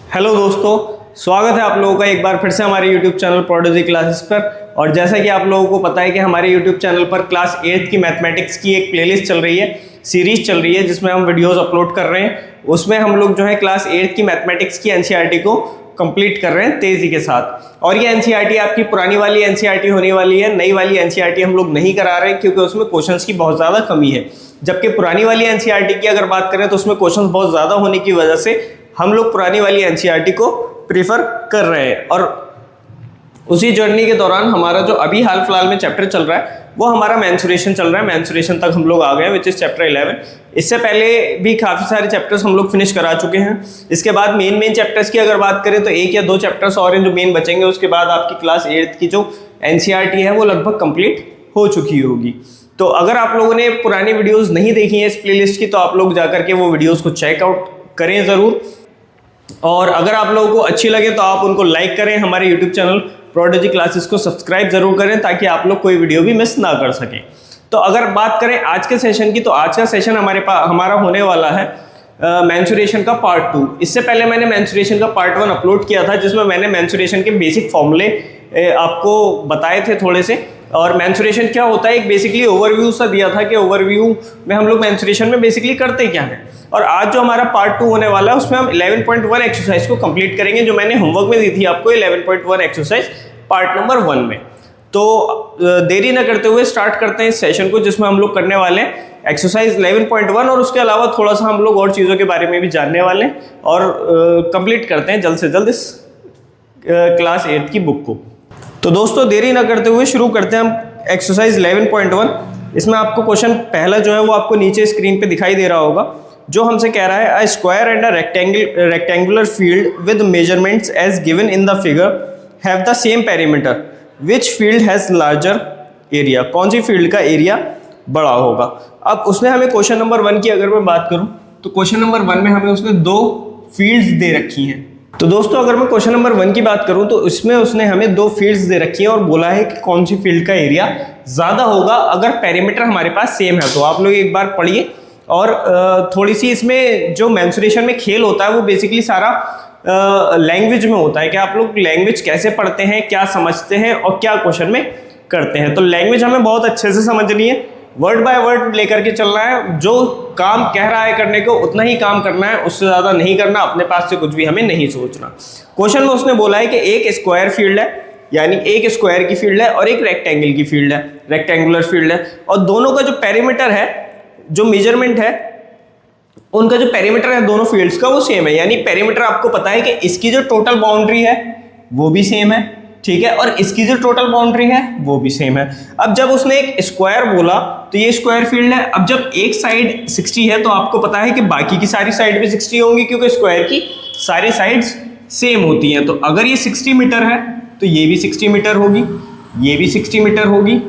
Hello दोस्तों, स्वागत है आप लोगों का एक बार फिर से हमारे YouTube चैनल प्रोडोजी क्लासेस पर। और जैसा कि आप लोगों को पता है कि हमारे YouTube चैनल पर क्लास 8th की मैथमेटिक्स की एक प्लेलिस्ट चल रही है, सीरीज चल रही है जिसमें हम वीडियोस अपलोड कर रहे हैं। उसमें हम लोग जो है क्लास 8th की मैथमेटिक्स की NCERT को कंप्लीट कर रहे हैं तेजी के साथ। और ये NCERT आपकी पुरानी वाली NCERT होने वाली है, नई वाली NCERT हम लोग नहीं करा रहे हैं क्योंकि उसमें क्वेश्चंस की बहुत ज़्यादा कमी है। जबकि पुरानी वाली NCERT की अगर बात करें तो उसमें क्वेश्चंस बहुत ज़्यादा होने की वजह से हम लोग पुरानी वाली NCERT को प्रीफर कर रहे हैं। और उसी जर्नी के दौरान हमारा जो अभी हाल फिलहाल में चैप्टर चल रहा है वो हमारा मेंसुरेशन चल रहा है। मेंसुरेशन तक हम लोग आ गए हैं, विच इज चैप्टर 11। इससे पहले भी काफ़ी सारे चैप्टर्स हम लोग फिनिश करा चुके हैं। इसके बाद मेन चैप्टर्स की अगर बात करें तो 1 या 2 चैप्टर्स और हैं जो मेन बचेंगे। उसके बाद आपकी क्लास 8th की जो NCERT है वो लगभग कंप्लीट हो चुकी होगी। तो अगर आप लोगों ने पुरानी वीडियोज़ नहीं देखी हैं इस प्लेलिस्ट की तो आप लोग जाकर के वो वीडियोज़ को चेकआउट करें ज़रूर। और अगर आप लोगों को अच्छी लगे तो आप उनको लाइक करें, हमारे YouTube चैनल प्रोडोजी क्लासेस को सब्सक्राइब जरूर करें ताकि आप लोग कोई वीडियो भी मिस ना कर सकें। तो अगर बात करें आज के सेशन की तो आज का सेशन हमारा होने वाला है मेंसुरेशन का पार्ट 2। इससे पहले मैंने मेंसुरेशन का पार्ट 1 अपलोड किया था जिसमें मैंने मेंसुरेशन के बेसिक फॉर्मूले आपको बताए थे थोड़े से। और मेंसुरेशन क्या होता है एक बेसिकली ओवरव्यू सा दिया था कि ओवरव्यू में हम लोग मेंसुरेशन में बेसिकली करते क्या है। और आज जो हमारा पार्ट 2 होने वाला है उसमें हम 11.1 एक्सरसाइज को कंप्लीट करेंगे जो मैंने होमवर्क में दी थी आपको 11.1 एक्सरसाइज पार्ट नंबर 1 में। तो देरी ना करते हुए स्टार्ट करते हैं इस सेशन को जिसमें हम लोग करने वाले हैं एक्सरसाइज 11.1 और उसके अलावा थोड़ा सा हम लोग और चीज़ों के बारे में भी जानने वाले हैं और कंप्लीट करते हैं जल्द से जल्द इस क्लास 8 की बुक को। तो दोस्तों देरी ना करते हुए शुरू करते हैं हम एक्सरसाइज 11.1। इसमें आपको क्वेश्चन पहला जो है वो आपको नीचे स्क्रीन पे दिखाई दे रहा होगा जो हमसे कह रहा है a square and a rectangular field with measurements as given in the figure have the same perimeter which field has larger area. कौन सी फील्ड का एरिया बड़ा होगा। अब उसने हमें क्वेश्चन नंबर 1 की अगर मैं बात करूं तो क्वेश्चन नंबर 1 में हमें उसने 2 फील्ड्स दे रखी हैं। तो दोस्तों अगर मैं क्वेश्चन नंबर 1 की बात करूं तो इसमें उसने हमें 2 फील्ड्स दे रखी हैं और बोला है कि कौन सी फील्ड का एरिया ज़्यादा होगा अगर पेरीमीटर हमारे पास सेम है। तो आप लोग एक बार पढ़िए। और थोड़ी सी इसमें जो मेंसुरेशन में खेल होता है वो बेसिकली सारा लैंग्वेज में होता है कि आप लोग लैंग्वेज कैसे पढ़ते हैं, क्या समझते हैं और क्या क्वेश्चन में करते हैं। तो लैंग्वेज हमें बहुत अच्छे से समझनी है, वर्ड बाय वर्ड लेकर के चलना है। जो काम कह रहा है करने को उतना ही काम करना है, उससे ज़्यादा नहीं करना। अपने पास से कुछ भी हमें नहीं सोचना। क्वेश्चन में उसने बोला है कि एक स्क्वायर फील्ड है यानी एक स्क्वायर की फील्ड है और एक रेक्टेंगल की फील्ड है, रेक्टेंगुलर फील्ड है। और दोनों का जो पेरीमीटर है, जो मेजरमेंट है, उनका जो पेरीमीटर है दोनों फील्ड्स का वो सेम है। यानी पेरीमीटर आपको पता है कि इसकी जो टोटल बाउंड्री है वो भी सेम है, ठीक है, और इसकी जो टोटल बाउंड्री है वो भी सेम है। अब जब उसने एक स्क्वायर बोला तो ये स्क्वायर फील्ड है। अब जब एक साइड 60 है तो आपको पता है कि बाकी की सारी साइड भी 60 होंगी क्योंकि स्क्वायर की सारी साइड्स सेम होती हैं। तो अगर ये 60 मीटर है तो ये भी 60 मीटर होगी, ये भी 60 मीटर होगी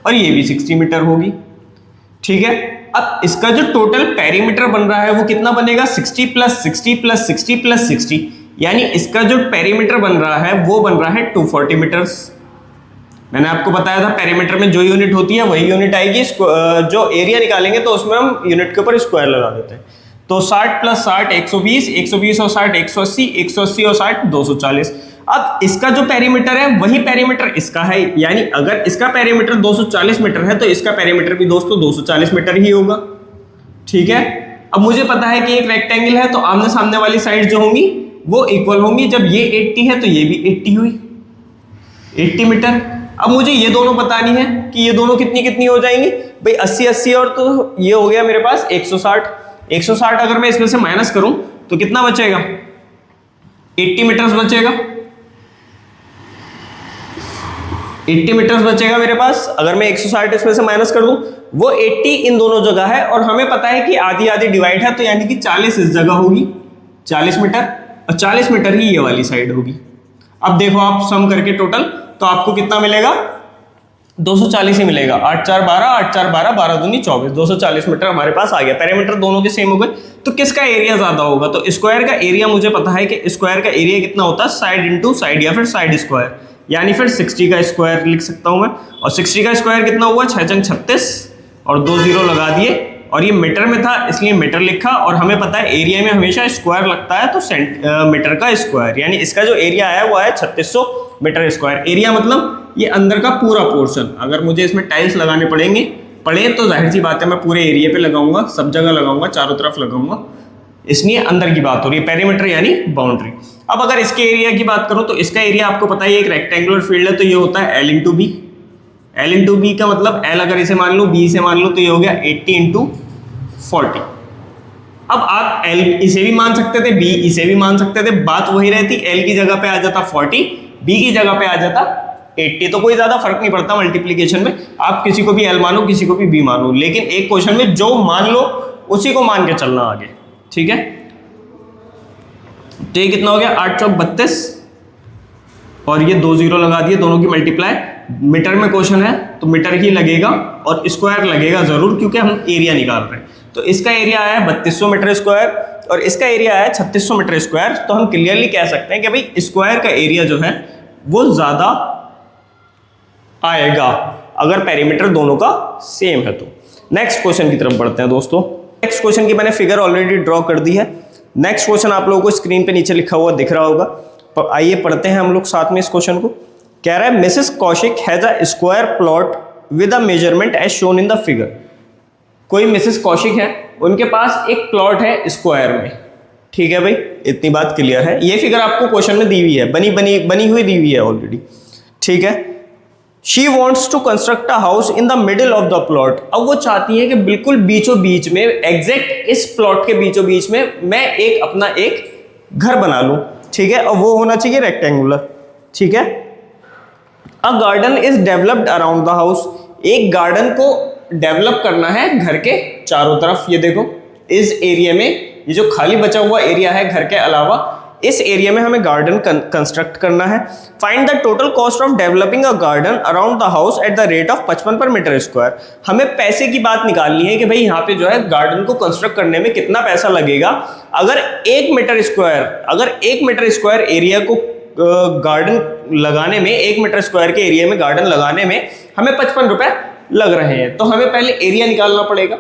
और ये भी 60 मीटर होगी, ठीक है। अब इसका जो टोटल पेरीमीटर बन रहा है वो कितना बनेगा 60 + 60 + 60 + 60। यानी इसका जो पेरीमीटर बन रहा है वो बन रहा है 240 मीटर्स। मैंने आपको बताया था पेरीमीटर में जो यूनिट होती है वही यूनिट आएगी। जो एरिया निकालेंगे तो उसमें हम यूनिट के ऊपर स्क्वायर लगा देते हैं। तो 60 + 60 120, 120 और 60 180, 180 और 60 240। अब इसका जो पेरीमीटर है वही पेरीमीटर इसका है। यानी अगर इसका पेरीमीटर 240 मीटर है तो इसका पेरीमीटर भी दोस्तों 240 मीटर ही होगा, ठीक है। अब मुझे पता है कि एक रेक्टेंगल है तो आमने सामने वाली साइड जो होंगी वो इक्वल होंगी। जब ये 80 है तो ये भी 80 हुई, 80 मीटर। अब मुझे ये दोनों बतानी है कि ये दोनों कितनी कितनी हो जाएंगी भाई 80 80 और तो ये हो गया मेरे पास 160। 160 अगर मैं इसमें से माइनस करूं तो कितना बचेगा 80 मीटर्स बचेगा, 80 मीटर्स बचेगा मेरे पास। अगर मैं 160 इसमें से माइनस कर दूं वो 80 इन दोनों जगह है और हमें पता है कि आधी आधी डिवाइड है तो यानी कि 40 इस जगह होगी 40 मीटर और 40 मीटर ही ये वाली साइड होगी। अब देखो आप सम करके टोटल तो आपको कितना मिलेगा 240 ही मिलेगा। 8 4 12, 8 4 12, 12 दूनी 24, 240 मीटर हमारे पास आ गया। पेरीमीटर दोनों के सेम हो गए तो किसका एरिया ज्यादा होगा। तो स्क्वायर का एरिया मुझे पता है कि स्क्वायर का एरिया कितना होता है साइड इंटू साइड या फिर साइड स्क्वायर। यानी फिर 60 का स्क्वायर लिख सकता हूं मैं। और 60 का स्क्वायर कितना हुआ 6 × 36 और 2 0 लगा दिए और ये मीटर में था इसलिए मीटर लिखा, और हमें पता है एरिया में हमेशा स्क्वायर लगता है, तो मीटर का स्क्वायर, यानी इसका जो एरिया आया वो आया 3600 मीटर स्क्वायर। एरिया मतलब ये अंदर का पूरा पोर्शन। अगर मुझे इसमें टाइल्स लगाने पड़े तो जाहिर सी बात है मैं पूरे एरिया पे लगाऊंगा, सब जगह लगाऊंगा, चारों तरफ लगाऊंगा, इसलिए अंदर की बात हो रही है, पेरीमीटर यानी बाउंड्री। अब अगर इसके एरिया की बात करूं तो इसका एरिया आपको पता है एक रेक्टेंगुलर फील्ड है, तो ये होता है L into B. L into B का मतलब L अगर इसे मान लो, B से मान लो, तो ये हो गया 80 इंटू 40। अब आप L इसे भी मान सकते थे, B इसे भी मान सकते थे, बात वही रहती, L की जगह पे आ जाता 40, B की जगह पे आ जाता 80, तो कोई ज्यादा फर्क नहीं पड़ता मल्टीप्लीकेशन में। आप किसी को भी L मानो, किसी को भी B मानो, लेकिन एक क्वेश्चन में जो मान लो उसी को मान के चलना आगे, ठीक है। तो ये कितना हो गया 8 चौक 32, और ये 2 0 लगा दिए, दोनों की मल्टीप्लाई। मीटर में क्वेश्चन है तो मीटर ही लगेगा और स्क्वायर लगेगा जरूर, क्योंकि हम एरिया निकाल रहे हैं। तो इसका एरिया आया 3200 मीटर स्क्वायर और इसका एरिया आया 3600 मीटर स्क्वायर। तो हम क्लियरली कह सकते हैं कि भाई स्क्वायर का एरिया जो है वो ज्यादा आएगा अगर पेरीमीटर दोनों का सेम है तो। नेक्स्ट क्वेश्चन की तरफ बढ़ते हैं दोस्तों। नेक्स्ट क्वेश्चन की मैंने फिगर ऑलरेडी ड्रॉ कर दी है। नेक्स्ट क्वेश्चन आप लोगों को स्क्रीन पे नीचे लिखा हुआ दिख रहा होगा, आइए पढ़ते हैं हम लोग साथ में इस क्वेश्चन को। कह रहा है Mrs Kaushik has a square plot with a measurement as shown in the figure. कोई मिसेस कौशिक है, उनके पास एक प्लॉट है स्क्वायर में, ठीक है भाई, इतनी बात क्लियर है। ये फिगर आपको क्वेश्चन में दी हुई है, बनी हुई दी हुई है ऑलरेडी, ठीक है। She wants to construct a house in the middle of the plot. अब वो चाहती है कि बिल्कुल बीचों बीच में, एग्जैक्ट इस प्लॉट के बीचों बीच में मैं एक अपना एक घर बना लूं, ठीक है, और वो होना चाहिए रेक्टेंगुलर, ठीक है। A garden is developed around the house. एक गार्डन को डेवलप करना है घर के चारों तरफ। ये देखो इस एरिया में, ये जो खाली बचा हुआ एरिया है घर के अलावा, इस एरिया में हमें गार्डन कंस्ट्रक्ट करना है। Find the total cost of developing a garden around the house at the rate of 55 पर मीटर स्क्वायर। हमें पैसे की बात निकालनी है कि भाई यहाँ पे जो है गार्डन को कंस्ट्रक्ट करने में कितना पैसा लगेगा। अगर 1 मीटर स्क्वायर एरिया को गार्डन लगाने में, 1 मीटर स्क्वायर के एरिया में गार्डन लगाने में हमें 55 रुपए लग रहे हैं, तो हमें पहले एरिया निकालना पड़ेगा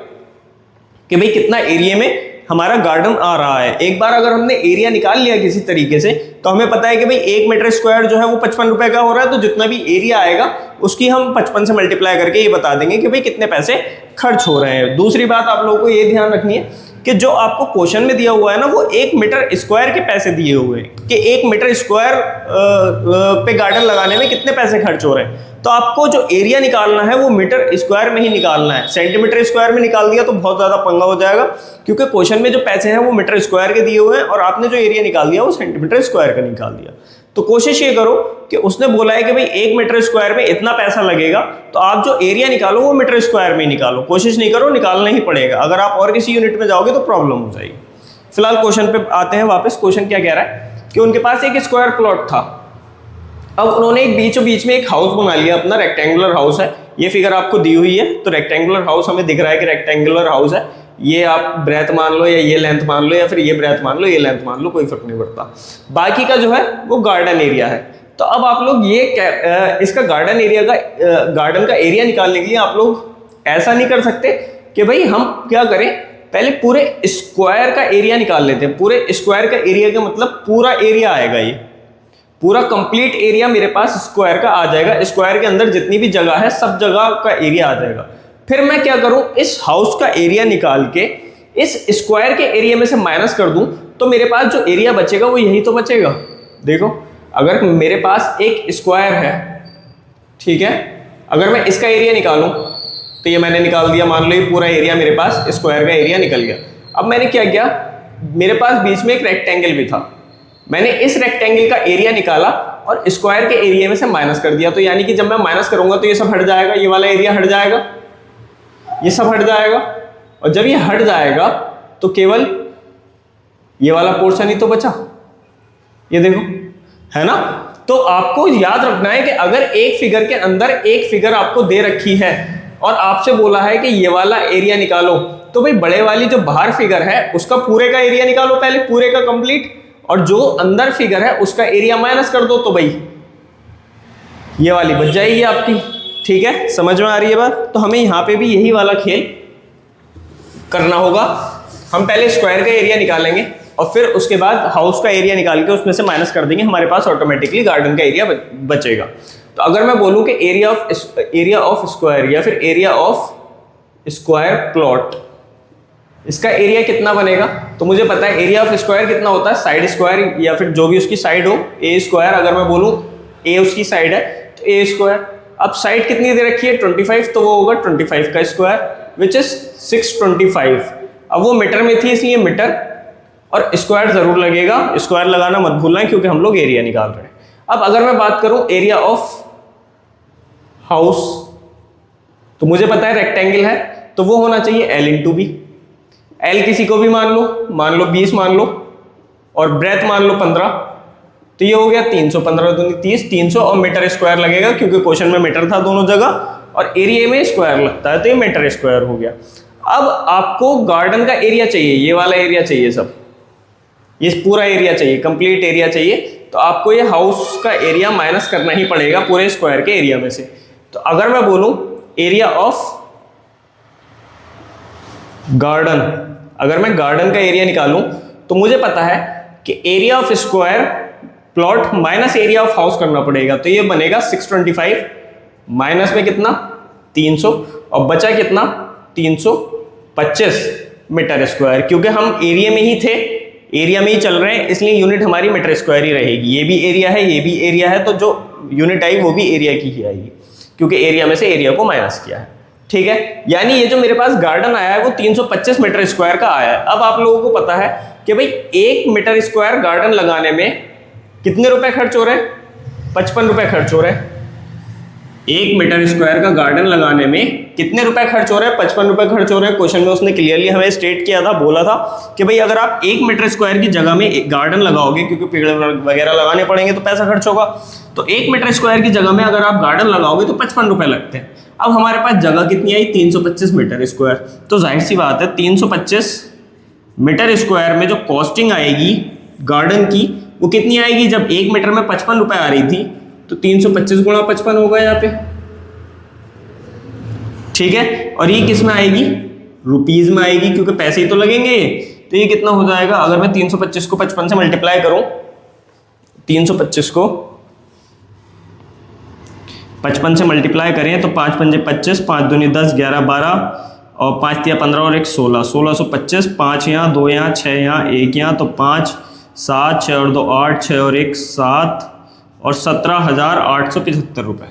कि भाई कितना एरिया में हमारा गार्डन आ रहा है। एक बार अगर हमने एरिया निकाल लिया किसी तरीके से, तो हमें पता है कि भाई 1 मीटर स्क्वायर जो है वो 55 रुपए का हो रहा है, तो जितना भी एरिया आएगा उसकी हम 55 से मल्टीप्लाई करके ये बता देंगे कि भाई कितने पैसे खर्च हो रहे हैं। दूसरी बात आप लोगों को ये ध्यान रखनी है कि जो आपको क्वेश्चन में दिया हुआ है ना, वो 1 मीटर स्क्वायर के पैसे दिए हुए हैं कि 1 मीटर स्क्वायर पे गार्डन लगाने में कितने पैसे खर्च हो रहे हैं। तो आपको जो एरिया निकालना है वो मीटर स्क्वायर में ही निकालना है। सेंटीमीटर स्क्वायर में निकाल दिया तो बहुत ज़्यादा पंगा हो जाएगा, क्योंकि क्वेश्चन में जो पैसे हैं वो मीटर स्क्वायर के दिए हुए हैं और आपने जो एरिया निकाल दिया वो सेंटीमीटर स्क्वायर का निकाल दिया। तो कोशिश ये करो कि उसने बोला है कि भाई 1 मीटर स्क्वायर में इतना पैसा लगेगा, तो आप जो एरिया निकालो वो मीटर स्क्वायर में ही निकालो। कोशिश नहीं करो, निकालना ही पड़ेगा। अगर आप और किसी यूनिट में जाओगे तो प्रॉब्लम हो जाएगी। फिलहाल क्वेश्चन पे आते हैं वापस। क्वेश्चन क्या कह रहा है कि उनके पास एक स्क्वायर प्लॉट था। अब उन्होंने एक बीचों बीच में एक हाउस बना लिया अपना, रेक्टेंगुलर हाउस है। ये फिगर आपको दी हुई है, तो रेक्टेंगुलर हाउस हमें दिख रहा है कि रेक्टेंगुलर हाउस है। ये आप ब्रेथ मान लो या ये लेंथ मान लो या फिर ये ब्रेथ मान लो, ये लेंथ मान लो, कोई फर्क नहीं पड़ता। बाकी का जो है वो गार्डन एरिया है। तो अब आप लोग ये इसका गार्डन का एरिया निकालने के लिए आप लोग ऐसा नहीं कर सकते कि भाई हम क्या करें, पहले पूरे स्क्वायर का एरिया निकाल लेते हैं। पूरे स्क्वायर का एरिया का मतलब पूरा एरिया आएगा, ये पूरा कंप्लीट एरिया मेरे पास स्क्वायर का आ जाएगा। स्क्वायर के अंदर जितनी भी जगह है सब जगह का एरिया आ जाएगा। फिर मैं क्या करूं, इस हाउस का एरिया निकाल के इस स्क्वायर के एरिया में से माइनस कर दूं, तो मेरे पास जो एरिया बचेगा वो यही तो बचेगा। देखो अगर मेरे पास एक स्क्वायर है, ठीक है, अगर मैं इसका एरिया निकालूं तो ये मैंने निकाल दिया, मान लो ये पूरा एरिया मेरे पास स्क्वायर का एरिया निकल गया। अब मैंने क्या किया, मेरे पास बीच में एक रेक्टेंगल भी था, मैंने इस रेक्टेंगल का एरिया निकाला और स्क्वायर के एरिया में से माइनस कर दिया। तो यानी कि जब मैं माइनस करूंगा तो ये सब हट जाएगा, ये वाला एरिया हट जाएगा, ये सब हट जाएगा, और जब ये हट जाएगा तो केवल ये वाला पोर्शन ही तो बचा। ये देखो, है ना। तो आपको याद रखना है कि अगर एक फिगर के अंदर एक फिगर आपको दे रखी है और आपसे बोला है कि ये वाला एरिया निकालो, तो भाई बड़े वाली जो बाहर फिगर है उसका पूरे का एरिया निकालो पहले, पूरे का कंप्लीट, और जो अंदर फिगर है उसका एरिया माइनस कर दो, तो भाई ये वाली बच जाएगी आपकी। ठीक है, समझ में आ रही है बात। तो हमें यहाँ पे भी यही वाला खेल करना होगा, हम पहले स्क्वायर का एरिया निकालेंगे और फिर उसके बाद हाउस का एरिया निकाल के उसमें से माइनस कर देंगे, हमारे पास ऑटोमेटिकली गार्डन का एरिया बचेगा। तो अगर मैं बोलूं कि एरिया ऑफ स्क्वायर या फिर एरिया ऑफ स्क्वायर प्लॉट, इसका एरिया कितना बनेगा, तो मुझे पता है एरिया ऑफ स्क्वायर कितना होता है, साइड स्क्वायर या फिर जो भी उसकी साइड हो, ए स्क्वायर। अगर मैं बोलूं ए उसकी साइड है तो ए स्क्वायर। अब साइड कितनी दे रखी है 25, तो वो होगा 25 का स्क्वायर विच इज 625। अब वो मीटर में थी इसलिए मीटर, और स्क्वायर जरूर लगेगा, स्क्वायर लगाना मत भूलना क्योंकि हम लोग एरिया निकाल रहे हैं। अब अगर मैं बात करूं एरिया ऑफ हाउस, तो मुझे पता है रेक्टेंगल है तो वो होना चाहिए L इंटू बी। एल किसी को भी मान लो 20 मान लो, और ब्रेथ मान लो 15, तो ये हो गया 315 दूनी 30, 300 और मीटर स्क्वायर लगेगा क्योंकि क्वेश्चन में मीटर था दोनों जगह और एरिया में स्क्वायर लगता है, तो ये मीटर स्क्वायर हो गया। अब आपको गार्डन का एरिया चाहिए, ये वाला एरिया चाहिए, सब ये पूरा एरिया चाहिए, कंप्लीट एरिया चाहिए, तो आपको ये हाउस का एरिया माइनस करना ही पड़ेगा पूरे स्क्वायर के एरिया में से। तो अगर मैं बोलूं एरिया ऑफ गार्डन, अगर मैं गार्डन का एरिया निकालूं तो मुझे पता है कि area of square plot minus area of house करना पड़ेगा, तो ये बनेगा 625 माइनस में कितना 300 और बचा कितना 325 मीटर स्क्वायर। क्योंकि हम एरिया में ही थे, एरिया में ही चल रहे हैं, इसलिए यूनिट हमारी मीटर स्क्वायर ही रहेगी। ये भी एरिया है, ये भी एरिया है, तो जो यूनिट आई वो भी एरिया की ही आएगी क्योंकि एरिया में से एरिया को माइनस किया है। ठीक है, यानी ये जो मेरे पास गार्डन आया है वो 325 मीटर स्क्वायर का आया है। अब आप लोगों को पता है कि भाई 1 मीटर स्क्वायर गार्डन लगाने में कितने रुपए खर्च हो रहे हैं, 55 रुपए खर्च हो रहे हैं। 1 मीटर स्क्वायर का गार्डन लगाने में कितने रुपए खर्च हो रहे हैं, 55 रुपए खर्च हो रहे हैं। क्वेश्चन में उसने क्लियरली हमें स्टेट किया था, बोला था कि भाई अगर आप 1 मीटर स्क्वायर की जगह में गार्डन लगाओगे, क्योंकि पेड़ वगैरह लगाने पड़ेंगे तो पैसा खर्च होगा, तो 1 मीटर स्क्वायर की जगह में अगर आप गार्डन लगाओगे तो 55 रुपए लगते हैं। अब हमारे पास जगह कितनी आई 325 मीटर स्क्वायर, तो जाहिर सी बात है 325 मीटर स्क्वायर में जो कॉस्टिंग आएगी गार्डन की वो कितनी आएगी, जब 1 मीटर में 55 रुपए आ रही थी तो 325 गुणा 55 होगा यहाँ पे। ठीक है, और ये किस में आएगी, रुपीज में आएगी क्योंकि पैसे ही तो लगेंगे ये। तो ये कितना हो जाएगा, अगर मैं 325 को 55 से मल्टीप्लाई करूं, 325 को 55 से मल्टीप्लाई करें तो 5 पंजे 25, 5 दूनी 10, 11 12 और 5 तिया 15 और 1 16, 1625, 5 यहाँ 2 यहाँ 6 यहाँ 1 यहाँ, तो 5 7 6 और 2 8, 6 और 1 7 और 17,875 रुपये।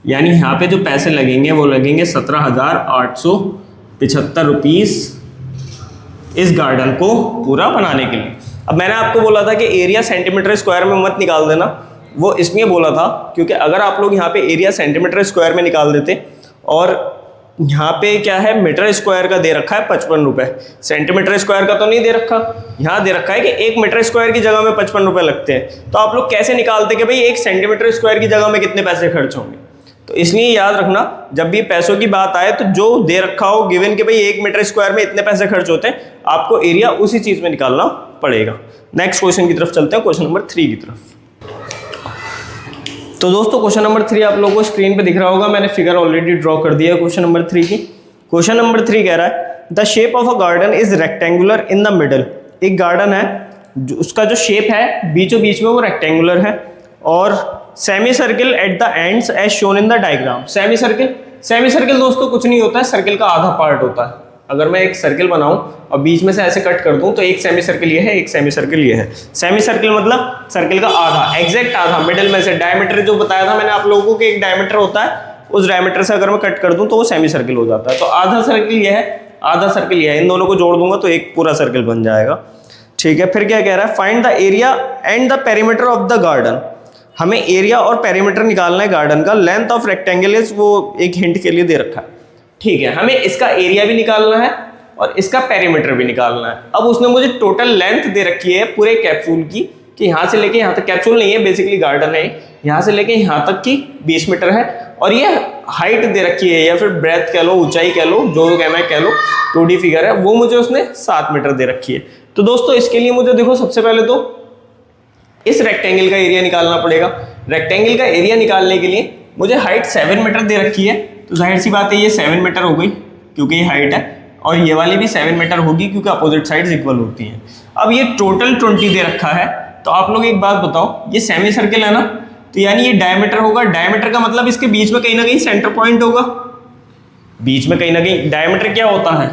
यानी यहाँ पे जो पैसे लगेंगे वो लगेंगे 17,875 रुपीस इस गार्डन को पूरा बनाने के लिए। अब मैंने आपको बोला था कि एरिया सेंटीमीटर स्क्वायर में मत निकाल देना, वो इसलिए बोला था क्योंकि अगर आप लोग यहाँ पे एरिया सेंटीमीटर स्क्वायर में निकाल देते, और यहाँ पे क्या है मीटर स्क्वायर का दे रखा है 55 रुपये, सेंटीमीटर स्क्वायर का तो नहीं दे रखा, यहाँ दे रखा है कि 1 मीटर स्क्वायर की जगह में 55 रुपये लगते हैं, तो आप लोग कैसे निकालते कि भाई 1 सेंटीमीटर स्क्वायर की जगह में कितने पैसे खर्च होंगे। तो इसलिए याद रखना जब भी पैसों की बात आए तो जो दे रखा हो गिवन कि भाई 1 मीटर स्क्वायर में इतने पैसे खर्च होते हैं, आपको एरिया उसी चीज़ में निकालना पड़ेगा। नेक्स्ट क्वेश्चन की तरफ चलते हैं, क्वेश्चन नंबर 3 की तरफ। तो दोस्तों क्वेश्चन नंबर 3 आप लोगों को स्क्रीन पे दिख रहा होगा, मैंने फिगर ऑलरेडी ड्रॉ कर दिया है क्वेश्चन नंबर 3 की। क्वेश्चन नंबर 3 कह रहा है the shape of a garden is rectangular in the middle. एक गार्डन है उसका जो शेप है बीचों बीच में वो रेक्टेंगुलर है, और semi circle at the ends as shown in the diagram. Semi circle दोस्तों कुछ नहीं होता है, सर्किल का आधा पार्ट होता है। अगर मैं एक सर्किल बनाऊं और बीच में से ऐसे कट कर दूं तो एक सेमी सर्किल ये है, एक सेमी सर्किल ये है। सेमी सर्किल मतलब सर्किल का आधा, एग्जैक्ट आधा, मिडिल में से। डायमीटर जो बताया था मैंने आप लोगों को, एक डायमीटर होता है, उस डायमीटर से अगर मैं कट कर दूं तो वो सेमी सर्किल हो जाता है। तो आधा सर्किल ये है, आधा सर्किल ये है, इन दोनों को जोड़ दूंगा तो एक पूरा सर्किल बन जाएगा। ठीक है, फिर क्या कह रहा है find the area and the perimeter of the garden. हमें एरिया और पेरीमीटर निकालना है गार्डन का। लेंथ ऑफ रेक्टेंगल इज, वो एक हिंट के लिए दे रखा है। ठीक है, हमें इसका एरिया भी निकालना है और इसका पेरीमीटर भी निकालना है। अब उसने मुझे टोटल लेंथ दे रखी है पूरे कैप्सूल की, कि यहाँ से लेके यहाँ तक, कैप्सूल नहीं है बेसिकली गार्डन है, यहाँ से लेके यहाँ तक की 20 मीटर है, और ये हाइट दे रखी है या फिर ब्रेथ कह लो, ऊंचाई कह लो, जो कहना कह लो, 2D फिगर है, वो मुझे उसने 7 मीटर दे रखी है। तो दोस्तों इसके लिए मुझे देखो सबसे पहले तो इस रेक्टेंगल का एरिया निकालना पड़ेगा। रेक्टेंगल का एरिया निकालने के लिए मुझे हाइट 7 मीटर दे रखी है, तो जाहिर सी बात है ये 7 मीटर हो गई क्योंकि ये हाइट है, और ये वाली भी 7 मीटर होगी क्योंकि अपोजिट साइड्स इक्वल होती हैं। अब ये टोटल 20 दे रखा है, तो आप लोग एक बात बताओ, ये सेमी सर्किल है ना, तो यानी ये डायमीटर होगा। डायमीटर का मतलब इसके बीच में कहीं ना कहीं सेंटर पॉइंट होगा, बीच में कहीं ना कहीं। डायमीटर क्या होता है?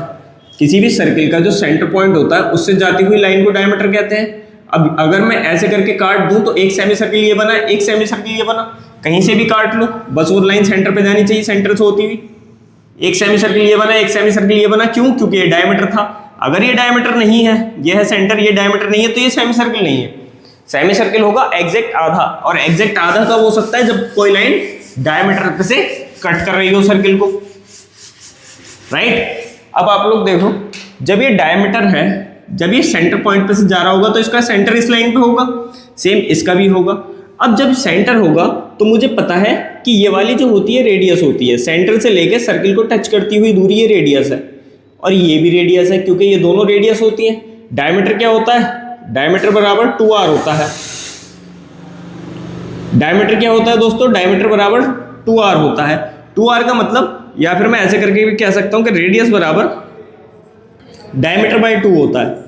किसी भी सर्किल का जो सेंटर पॉइंट होता है उससे जाती हुई लाइन को डायमीटर कहते हैं। अब अगर मैं ऐसे करके काट दूं तो एक सेमी सर्किल ये बना, एक सेमी सर्किल ये बना, कहीं से भी काट लो, बस वो लाइन सेंटर पे जानी चाहिए, सेंटर से होती हुई। एक सेमी सर्किल ये बना, एक सेमी सर्किल ये बना, क्यों? क्योंकि ये डायमीटर था। अगर ये डायमीटर नहीं है, ये है सेंटर, ये डायमीटर नहीं है, तो ये सेमी सर्किल नहीं है। सेमी सर्किल होगा एग्जैक्ट आधा, और एग्जैक्ट आधा कब हो सकता है? जब कोई लाइन डायमीटर से कट कर रही हो सर्किल को, राइट। अब आप लोग देखो, जब ये डायमीटर है, जब ये सेंटर पॉइंट पे से जा रहा होगा तो इसका सेंटर इस लाइन पे होगा, सेम इसका भी होगा। अब जब सेंटर होगा तो मुझे पता है कि ये वाली जो होती है रेडियस होती है, सेंटर से लेके सर्किल को टच करती हुई दूरी ये रेडियस है, और ये भी रेडियस है क्योंकि ये दोनों रेडियस होती है। डायमीटर क्या होता है? डायमीटर बराबर 2r होता है। डायमीटर क्या होता है दोस्तों? डायमीटर बराबर 2r होता है। 2r का मतलब, या फिर मैं ऐसे करके भी कह सकता हूं कि रेडियस बराबर डायमीटर बाय 2 होता है।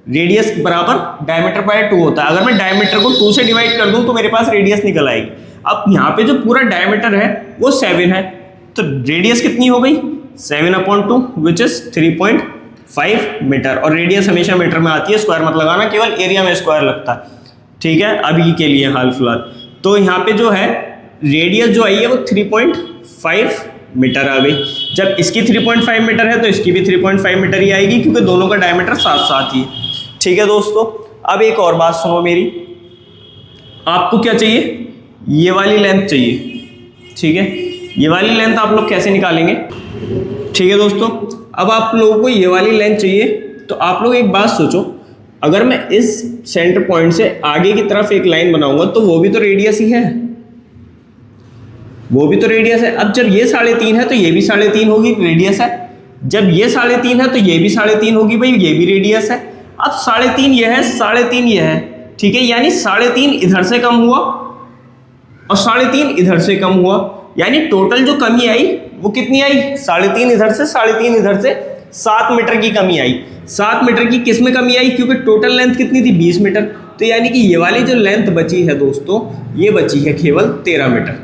रेडियस बराबर डायमीटर बाय 2 होता है। अगर मैं डायमीटर को 2 से डिवाइड कर दूं तो मेरे पास रेडियस निकल आएगी। अब यहाँ पे जो पूरा डायमीटर है वो 7 है, तो रेडियस कितनी हो गई? 7/2 विच इज 3.5 मीटर। और रेडियस हमेशा मीटर में आती है, स्क्वायर मत लगाना, केवल एरिया में स्क्वायर लगता है, ठीक है, अभी के लिए हाल फिलहाल। तो यहाँ पे जो है रेडियस जो आई है वो 3.5 मीटर आ गई। जब इसकी 3.5 मीटर है तो इसकी भी 3.5 मीटर ही आएगी, क्योंकि दोनों का डायमीटर साथ साथ ही है, ठीक है दोस्तों। अब एक और बात सुनो मेरी, आपको क्या चाहिए? ये वाली लेंथ चाहिए, ठीक है। ये वाली लेंथ आप लोग कैसे निकालेंगे? ठीक है दोस्तों, अब आप लोगों को ये वाली लेंथ चाहिए, तो आप लोग एक बात सोचो, अगर मैं इस सेंटर पॉइंट से आगे की तरफ एक लाइन बनाऊंगा तो वो भी तो रेडियस ही है, वो भी तो रेडियस है। अब जब ये 3.5 है तो ये भी 3.5 होगी, रेडियस है। जब ये 3.5 है तो ये भी 3.5 होगी, भाई ये भी रेडियस है। अब 3.5 ये है, 3.5 ये है, ठीक है, यानी 3.5 इधर से कम हुआ और 3.5 इधर से कम हुआ, यानी टोटल जो कमी आई वो कितनी आई? 3.5 इधर से, 3.5 इधर से, 7 मीटर की कमी आई। 7 मीटर की किस में कमी आई? क्योंकि टोटल लेंथ कितनी थी? 20 मीटर। तो यानी कि ये वाली जो लेंथ बची है दोस्तों, ये बची है केवल 13 मीटर,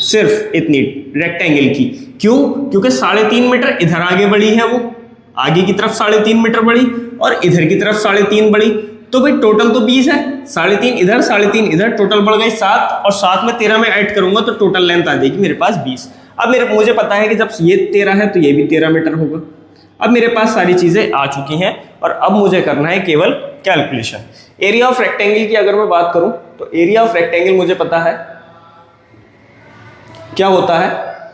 सिर्फ इतनी रेक्टेंगल की। क्यों? क्योंकि 3.5 मीटर इधर आगे बढ़ी है, वो आगे की तरफ 3.5 मीटर बढ़ी और इधर की तरफ 3.5 बढ़ी, तो भाई टोटल तो 20 है, 3.5 इधर 3.5 इधर, टोटल बढ़ गई 7, और 7 में 13 में ऐड करूंगा तो टोटल लेंथ आ जाएगी मेरे पास 20। अब मुझे पता है कि जब ये 13 है तो ये भी 13 मीटर होगा। अब मेरे पास सारी चीजें आ चुकी हैं और अब मुझे करना है केवल कैलकुलेशन। एरिया ऑफ रेक्टेंगल की अगर मैं बात करूं तो एरिया ऑफ रेक्टेंगल मुझे पता है क्या होता है,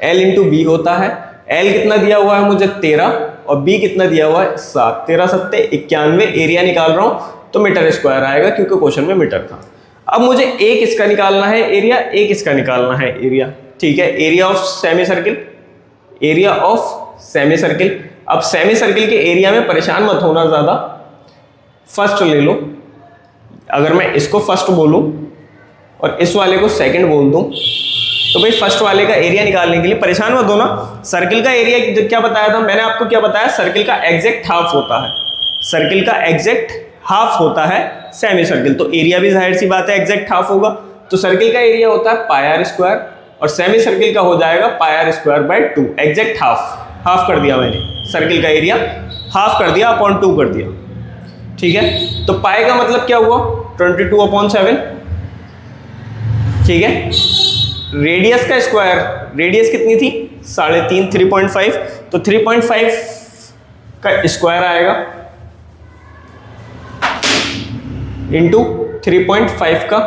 L इंटू बी होता है। L कितना दिया हुआ है मुझे? 13, और B कितना दिया हुआ है? 7। 13 सत्ते 91। एरिया निकाल रहा हूं तो मीटर स्क्वायर आएगा क्योंकि क्वेश्चन में मीटर था। अब मुझे एक इसका निकालना है एरिया, एक इसका निकालना है एरिया, ठीक है। Area of semi circle, area of semi circle. अब सेमी सर्किल के एरिया में परेशान मत होना ज्यादा, फर्स्ट ले लो। अगर मैं इसको फर्स्ट बोलूं और इस वाले को सेकंड बोल दूं तो भाई फर्स्ट वाले का एरिया निकालने के लिए परेशान मत होना। सर्किल का एरिया क्या बताया था मैंने आपको? क्या बताया? सर्किल का एग्जैक्ट हाफ होता है, सर्किल का एग्जैक्ट हाफ होता है सेमी सर्किल, तो एरिया भी जाहिर सी बात है एग्जैक्ट हाफ होगा। तो सर्किल का एरिया होता है पाई r स्क्वायर और सेमी सर्किल का हो जाएगा पाई r square by 2। Exact half कर दिया मैंने, सर्किल का एरिया हाफ कर दिया अपॉन 2 कर दिया, ठीक है। तो पाई का मतलब क्या हुआ? 22/7, ठीक है। रेडियस का स्क्वायर, रेडियस कितनी थी? 3.5, 3.5, तो 3.5 का स्क्वायर आएगा इंटू 3.5 का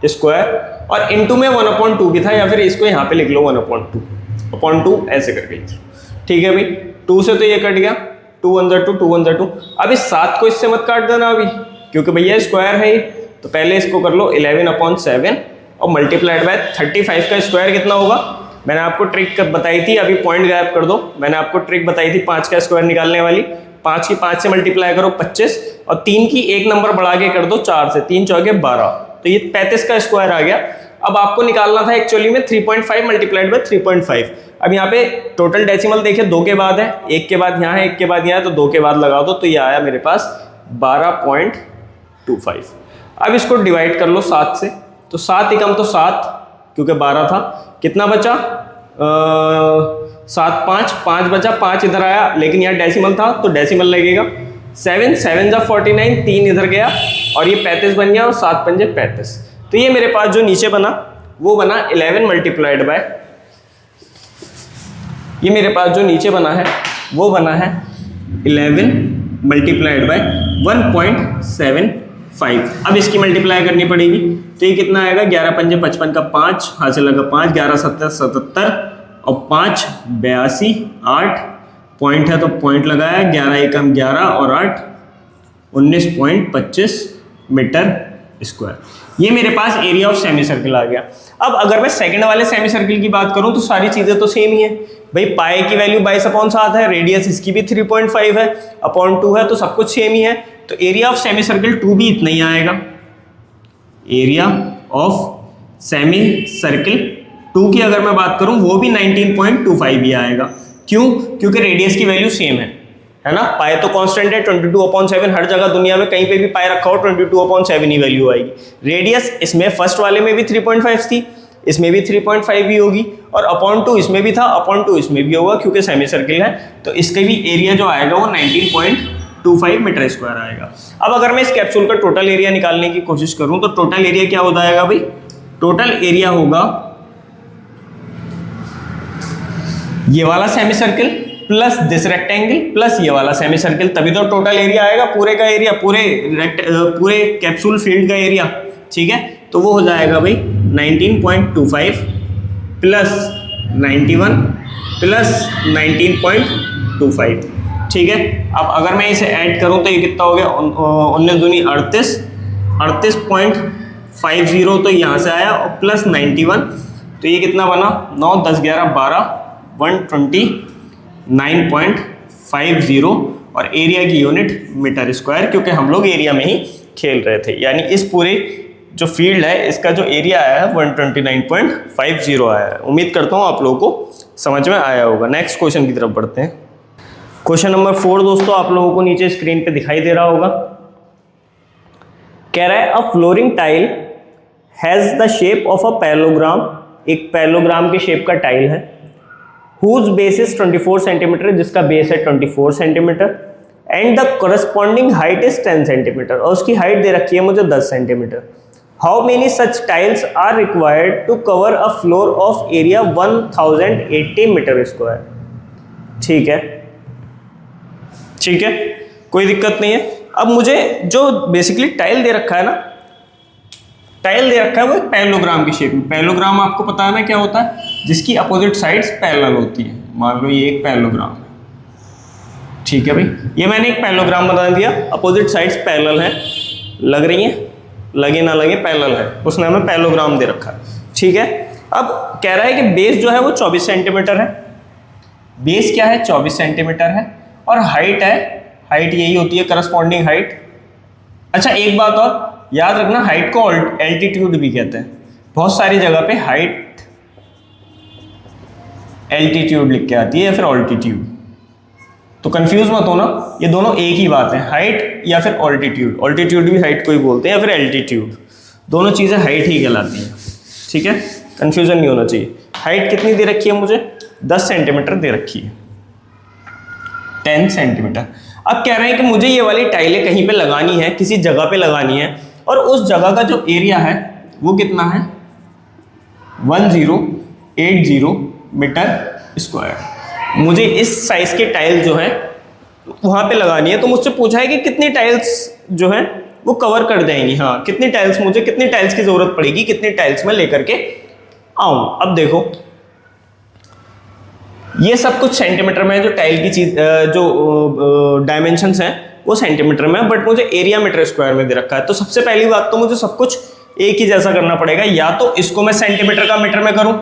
स्क्वायर, और इंटू में 1/2 भी था, या फिर इसको यहाँ पे लिख लो 1/2 ऐसे करके, ठीक है भाई। 2 से तो ये कट गया, 2 अंदर 2, 2 अंदर 2। अब इस 7 को इससे मत काट देना अभी, क्योंकि भैया स्क्वायर है, तो पहले इसको कर लो 11/7 और मल्टीप्लाइड बाय 35 का स्क्वायर कितना होगा? मैंने आपको ट्रिक बताई थी, अभी पॉइंट गायब कर दो। मैंने आपको ट्रिक बताई थी 5 का स्क्वायर निकालने वाली। 5 की 5 से मल्टीप्लाई करो 25, और 3 की एक नंबर बढ़ा के कर दो 4 से, 3 चौके 12, तो ये 35 का स्क्वायर आ गया। अब आपको निकालना था एक्चुअली में 3.5 मल्टीप्लाइड बाय 3.5। अब यहाँ पे टोटल डेसिमल देखिए 2 के बाद है, 1 के बाद यहाँ है, 1 के बाद यहाँ है, तो 2 के बाद लगा दो तो ये आया मेरे पास 12.25। अब इसको डिवाइड कर लो 7 से, तो 7 एकम तो 7 क्योंकि 12 था, कितना बचा 7 5 बचा, 5 इधर आया लेकिन यहाँ डेसिमल था तो डेसिमल लगेगा। 7 7 जा 49, 3 इधर गया और ये 35 बन गया और 7 पंजे 35। तो ये मेरे पास जो नीचे बना वो बना 11 मल्टीप्लाइड बाय, ये मेरे पास जो नीचे बना है वो बना है 11 मल्टीप्लाइड बाय 1.75। अब इसकी मल्टीप्लाई करनी पड़ेगी तो ये कितना आएगा 11 पंजे 55 का 5 हाथ से लगा 5, 11 7 77 और 5 82, 8 पॉइंट है तो पॉइंट लगाया, 11 एकम 11 और 8 19.25 मीटर स्क्वायर। ये मेरे पास एरिया ऑफ सेमी सर्किल आ गया। अब अगर मैं सेकंड वाले सेमी सर्किल की बात करूं तो सारी चीजें तो सेम ही है भाई, पाई की वैल्यू 22/7 है, रेडियस इसकी भी 3.5 है, अपॉन 2 है, तो सब कुछ सेम ही है। तो एरिया ऑफ सेमी सर्किल 2 भी इतना ही आएगा। एरिया ऑफ सेमी सर्किल 2 की अगर मैं बात करूं वो भी 19.25 ही आएगा। क्यों? क्योंकि रेडियस की वैल्यू सेम है ना, पाई तो कांस्टेंट है 22/7, हर जगह दुनिया में कहीं पे भी पाई रखा हो 22/7 ही वैल्यू आएगी। रेडियस इसमें फर्स्ट वाले में भी 3.5 थी, इसमें भी 3.5 ही होगी, और अपॉन 2 इसमें भी था, अपॉन 2 इसमें भी होगा क्योंकि सेमी सर्किल है। तो इसके भी एरिया जो आएगा वो 19.25 मीटर स्क्वायर आएगा। अब अगर मैं इस कैप्सूल का टोटल एरिया निकालने की कोशिश करूं तो टोटल एरिया क्या हो जाएगा भाई, टोटल एरिया होगा ये वाला semi circle plus this rectangle plus ये वाला सेमी सर्किल, तभी तो टोटल एरिया आएगा पूरे का एरिया, पूरे कैप्सूल फील्ड का एरिया। ठीक है, तो वो हो जाएगा भाई 19.25 प्लस 91 प्लस 19.25। ठीक है, अब अगर मैं इसे ऐड करूं तो ये कितना हो गया 19 दूनी 38, 38.50 तो यहाँ से आया और प्लस 91 तो ये कितना बना 9 10 11 12 129.50 और एरिया की यूनिट मीटर स्क्वायर, क्योंकि हम लोग एरिया में ही खेल रहे थे। यानी इस पूरे जो फील्ड है इसका जो एरिया आया है 129.50 आया है। उम्मीद करता हूँ आप लोगों को समझ में आया होगा। नेक्स्ट क्वेश्चन की तरफ बढ़ते हैं। क्वेश्चन नंबर 4 दोस्तों आप लोगों को नीचे स्क्रीन पे दिखाई दे रहा होगा। कह रहा है a flooring tile has the shape of a parallelogram, एक पैरेललोग्राम के शेप का टाइल है, whose base is 24 सेंटीमीटर, जिसका बेस है 24 centimetre, and the corresponding height is 10 centimetre, और उसकी हाइट दे रखी है मुझे 10 centimetre. How many such tiles are required to cover a floor of area 1080 metre square. ठीक है, ठीक है, कोई दिक्कत नहीं है। अब मुझे जो बेसिकली टाइल दे रखा है ना, टाइल दे रखा है वो एक पैरेललोग्राम की शेप में। पैरेललोग्राम आपको पता है ना क्या होता है, जिसकी अपोजिट साइड्स पैरेलल होती है। मान लो ये एक पैरेललोग्राम है, ठीक है भाई, ये मैंने एक पैरेललोग्राम बना दिया, अपोजिट साइड्स पैरेलल हैं, लग रही हैं, लगे ना लगे पैरेलल है, उसने हमें पैरेललोग्राम दे रखा है। ठीक है, अब कह रहा है कि बेस जो है वो 24 सेंटीमीटर है, बेस क्या है 24 सेंटीमीटर है, और हाइट है, हाइट यही होती है करस्पॉन्डिंग हाइट। अच्छा एक बात और याद रखना, हाइट को एल्टीट्यूड भी कहते हैं। बहुत सारी जगह पे हाइट एल्टीट्यूड लिख के आती है या फिर ऑल्टीट्यूड, तो कंफ्यूज मत होना, ये दोनों एक ही बात है, हाइट या फिर ऑल्टीट्यूड। ऑल्टीट्यूड भी हाइट को ही बोलते हैं या फिर एल्टीट्यूड, दोनों चीज़ें हाइट ही कहलाती हैं। ठीक है, कंफ्यूजन नहीं होना चाहिए। हाइट कितनी दे रखी है मुझे 10 सेंटीमीटर दे रखी है, 10 सेंटीमीटर। अब कह रहे हैं कि मुझे ये वाली टाइलें कहीं पे लगानी है, किसी जगह पे लगानी है, और उस जगह का जो एरिया है वो कितना है 1080 मीटर स्क्वायर। मुझे इस साइज के टाइल जो है वहाँ पे लगानी है, तो मुझसे पूछा है कि कितनी टाइल्स जो है वो कवर कर देंगी। हाँ, कितनी टाइल्स, मुझे कितनी टाइल्स की ज़रूरत पड़ेगी, कितनी टाइल्स मैं लेकर के आऊँ। अब देखो ये सब कुछ सेंटीमीटर में है, जो टाइल की चीज जो डायमेंशंस हैं वो सेंटीमीटर में है, बट मुझे एरिया मीटर स्क्वायर में दे रखा है। तो सबसे पहली बात तो मुझे सब कुछ एक ही जैसा करना पड़ेगा, या तो इसको मैं सेंटीमीटर का मीटर में करूं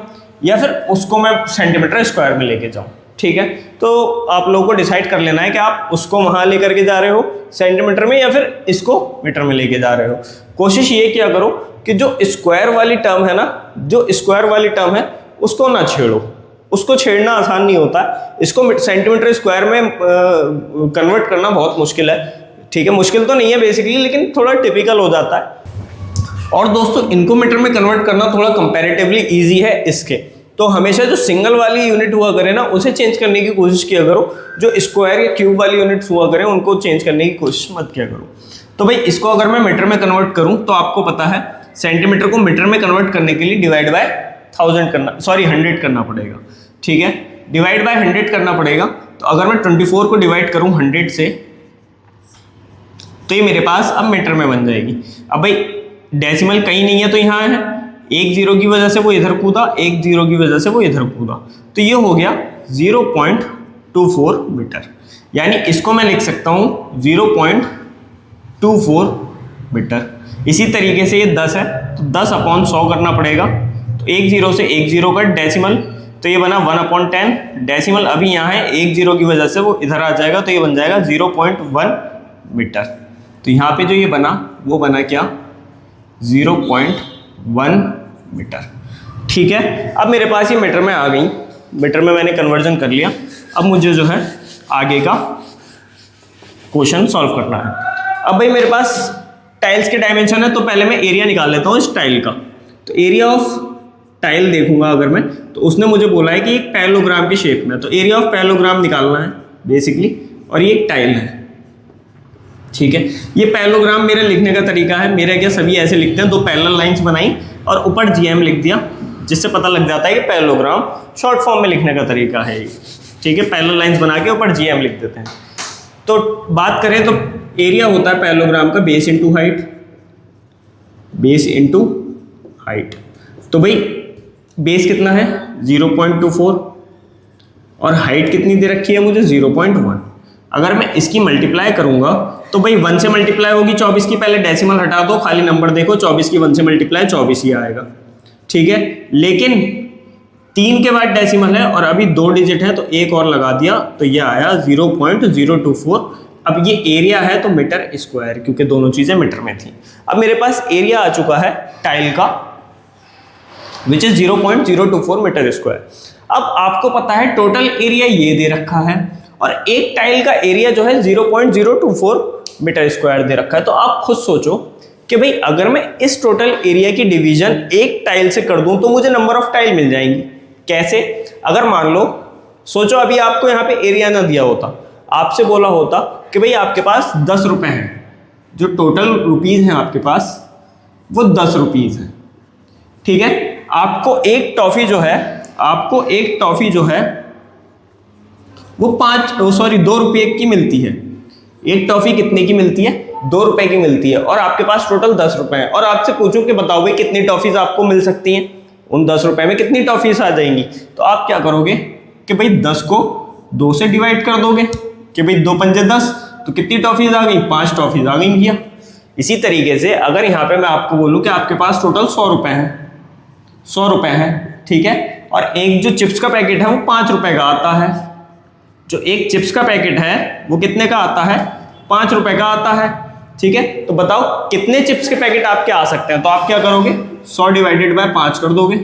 या फिर उसको मैं सेंटीमीटर स्क्वायर में लेके जाऊं। ठीक है, तो आप लोगों को डिसाइड कर लेना है कि आप उसको वहां लेकर के जा रहे हो सेंटीमीटर में या फिर इसको मीटर में लेके जा रहे हो। कोशिश ये किया करो कि जो स्क्वायर वाली टर्म है ना, जो स्क्वायर वाली टर्म है उसको ना छेड़ो। उसको छेड़ना आसान नहीं होता, इसको सेंटीमीटर स्क्वायर में कन्वर्ट करना बहुत मुश्किल है। ठीक है, मुश्किल तो नहीं है बेसिकली, लेकिन थोड़ा टिपिकल हो जाता है। और दोस्तों इनको मीटर में कन्वर्ट करना थोड़ा कंपैरेटिवली इजी है इसके। तो हमेशा जो सिंगल वाली यूनिट हुआ करे ना, उसे चेंज करने की कोशिश किया करो। जो स्क्वायर या क्यूब वाली यूनिट्स हुआ करें उनको चेंज करने की कोशिश मत किया करो। तो भाई इसको अगर मैं मीटर में कन्वर्ट करूं तो आपको पता है सेंटीमीटर को मीटर में कन्वर्ट करने के लिए डिवाइड बाय 100 करना पड़ेगा। ठीक है, डिवाइड बाय 100 करना पड़ेगा। तो अगर मैं 24 को डिवाइड करूं 100 से, तो ये मेरे पास अब मीटर में बन जाएगी। अब भाई डेसिमल कहीं नहीं है तो यहाँ है, एक जीरो की वजह से वो इधर कूदा, एक जीरो की वजह से वो इधर कूदा, तो ये हो गया 0.24 मीटर। यानी इसको मैं लिख सकता हूँ 0.24 मीटर। इसी तरीके से ये 10 है तो 10/100 करना पड़ेगा। तो एक जीरो से एक जीरो का डेसिमल, तो ये बना 1/10। डेसिमल अभी यहाँ है, एक जीरो की वजह से वो इधर आ जाएगा, तो ये बन जाएगा 0.1 मीटर। तो यहाँ पे जो ये बना वो बना क्या, 0.1 मीटर। ठीक है, अब मेरे पास ये मीटर में आ गई, मीटर में मैंने कन्वर्जन कर लिया। अब मुझे जो है आगे का क्वेश्चन सॉल्व करना है। अब भाई मेरे पास टाइल्स के डायमेंशन है, तो पहले मैं एरिया निकाल लेता हूँ इस टाइल का। तो एरिया ऑफ टाइल देखूंगा अगर मैं, तो उसने मुझे बोला है कि एक पैरेललोग्राम की शेप में, तो एरिया ऑफ पैरेललोग्राम निकालना है बेसिकली। और ये एक टाइल है, ठीक है। ये पैरेललोग्राम मेरा लिखने का तरीका है, मेरे क्या सभी ऐसे लिखते हैं, दो पैरेलल लाइंस बनाई और ऊपर जीएम लिख दिया, जिससे पता लग जाता है कि पैरेललोग्राम शॉर्ट फॉर्म में लिखने का तरीका है। ठीक है, पैरेलल लाइंस बना के ऊपर जीएम लिख देते हैं। तो बात करें तो एरिया होता है पैरेललोग्राम का base into height, base into height. तो भाई बेस कितना है 0.24 और हाइट कितनी दे रखी है मुझे 0.1। अगर मैं इसकी मल्टीप्लाई करूंगा तो भाई 1 से मल्टीप्लाई होगी 24 की, पहले डेसिमल हटा दो, खाली नंबर देखो, 24 की 1 से मल्टीप्लाई 24 ही आएगा। ठीक है, लेकिन 3 के बाद डेसिमल है और अभी 2 डिजिट है, तो एक और लगा दिया तो ये आया 0.024। अब ये एरिया है तो मीटर स्क्वायर, क्योंकि दोनों चीजें मीटर में थी। अब मेरे पास एरिया आ चुका है टाइल का, विच इज 0.024 मीटर स्क्वायर। अब आपको पता है टोटल एरिया ये दे रखा है और एक टाइल का एरिया जो है 0.024 मीटर स्क्वायर दे रखा है। तो आप खुद सोचो कि भाई अगर मैं इस टोटल एरिया की डिवीजन एक टाइल से कर दूं तो मुझे नंबर ऑफ टाइल मिल जाएंगी। कैसे? अगर मान लो, सोचो अभी आपको यहाँ पे एरिया ना दिया होता, आपसे बोला होता कि भाई आपके पास 10 रुपए हैं, जो टोटल रुपीज हैं आपके पास वो 10 रुपीज है। ठीक है, आपको एक टॉफी जो है वो 2 रुपये की मिलती है। एक टॉफी कितने की मिलती है? 2 रुपए की मिलती है, और आपके पास टोटल 10 रुपए हैं। और आपसे पूछूं कि बताओ भाई कितनी टॉफीज आपको मिल सकती हैं, उन 10 रुपए में कितनी टॉफीज आ जाएंगी? तो आप क्या करोगे कि भाई 10 को 2 से डिवाइड कर दोगे कि भाई 2 पंजे 10, तो कितनी टॉफीज आ गई? 5 टॉफीज आ गई भैया। इसी तरीके से अगर यहाँ पे मैं आपको बोलूँ कि आपके पास टोटल 100 रुपए हैं, 100 रुपए हैं, ठीक है, और एक जो चिप्स का पैकेट है वो 5 रुपए का आता है। जो एक चिप्स का पैकेट है वो कितने का आता है? 5 रुपए का आता है। ठीक है, तो बताओ कितने चिप्स के पैकेट आपके आ सकते हैं? तो आप क्या करोगे? 100 डिवाइडेड बाय 5 कर दोगे,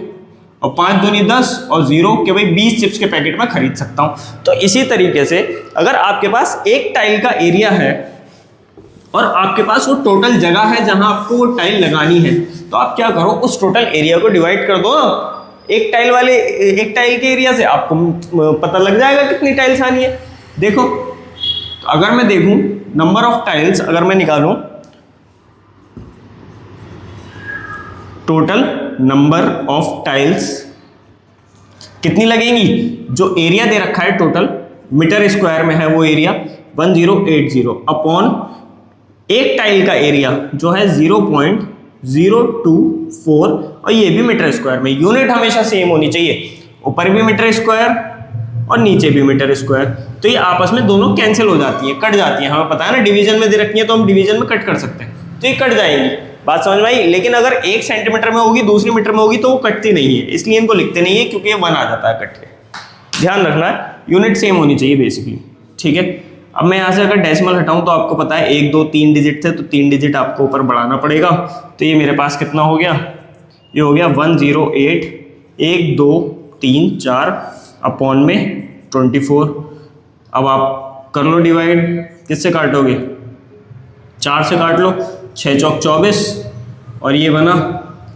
और 5 दूनी 10 और 0 के भाई 20 चिप्स के पैकेट में खरीद सकता हूं। तो इसी तरीके से अगर आपके पास एक टाइल का एरिया है और आपके पास वो टोटल जगह है जहां आपको वो टाइल लगानी है, तो आप क्या करो, उस टोटल एरिया को डिवाइड कर दो ना एक टाइल के एरिया से, आपको पता लग जाएगा कितनी टाइल्स आनी है। देखो, तो अगर मैं देखूं नंबर ऑफ टाइल्स, अगर मैं निकालूं टोटल नंबर ऑफ टाइल्स कितनी लगेंगी? जो एरिया दे रखा है टोटल मीटर स्क्वायर में है वो एरिया 1080 अपॉन एक टाइल का एरिया जो है 0.024, और ये भी मीटर स्क्वायर में। यूनिट हमेशा सेम होनी चाहिए, ऊपर भी मीटर स्क्वायर और नीचे भी मीटर स्क्वायर। तो ये आपस में दोनों कैंसिल हो जाती हैं, कट जाती हैं। हमें पता है ना डिवीजन में दे रखी है तो हम डिवीजन में कट कर सकते हैं, तो ये कट जाएंगी। बात समझ में आई? लेकिन अगर 1 सेंटीमीटर में होगी दूसरी मीटर में होगी तो वो कटती नहीं है, इसलिए इनको लिखते नहीं है, क्योंकि ये 1 आ जाता है कट के। ध्यान रखना है, यूनिट सेम होनी चाहिए बेसिकली। ठीक है, अब मैं यहाँ से अगर डेसिमल हटाऊं तो आपको पता है 1 2 3 डिजिट थे, तो 3 डिजिट आपको ऊपर बढ़ाना पड़ेगा। तो ये मेरे पास कितना हो गया? ये हो गया 108, 1 2 3 4 अपॉन में 24। अब आप कर लो डिवाइड, किससे काटोगे? 4 से काट लो, 6 चौक 24 और ये बना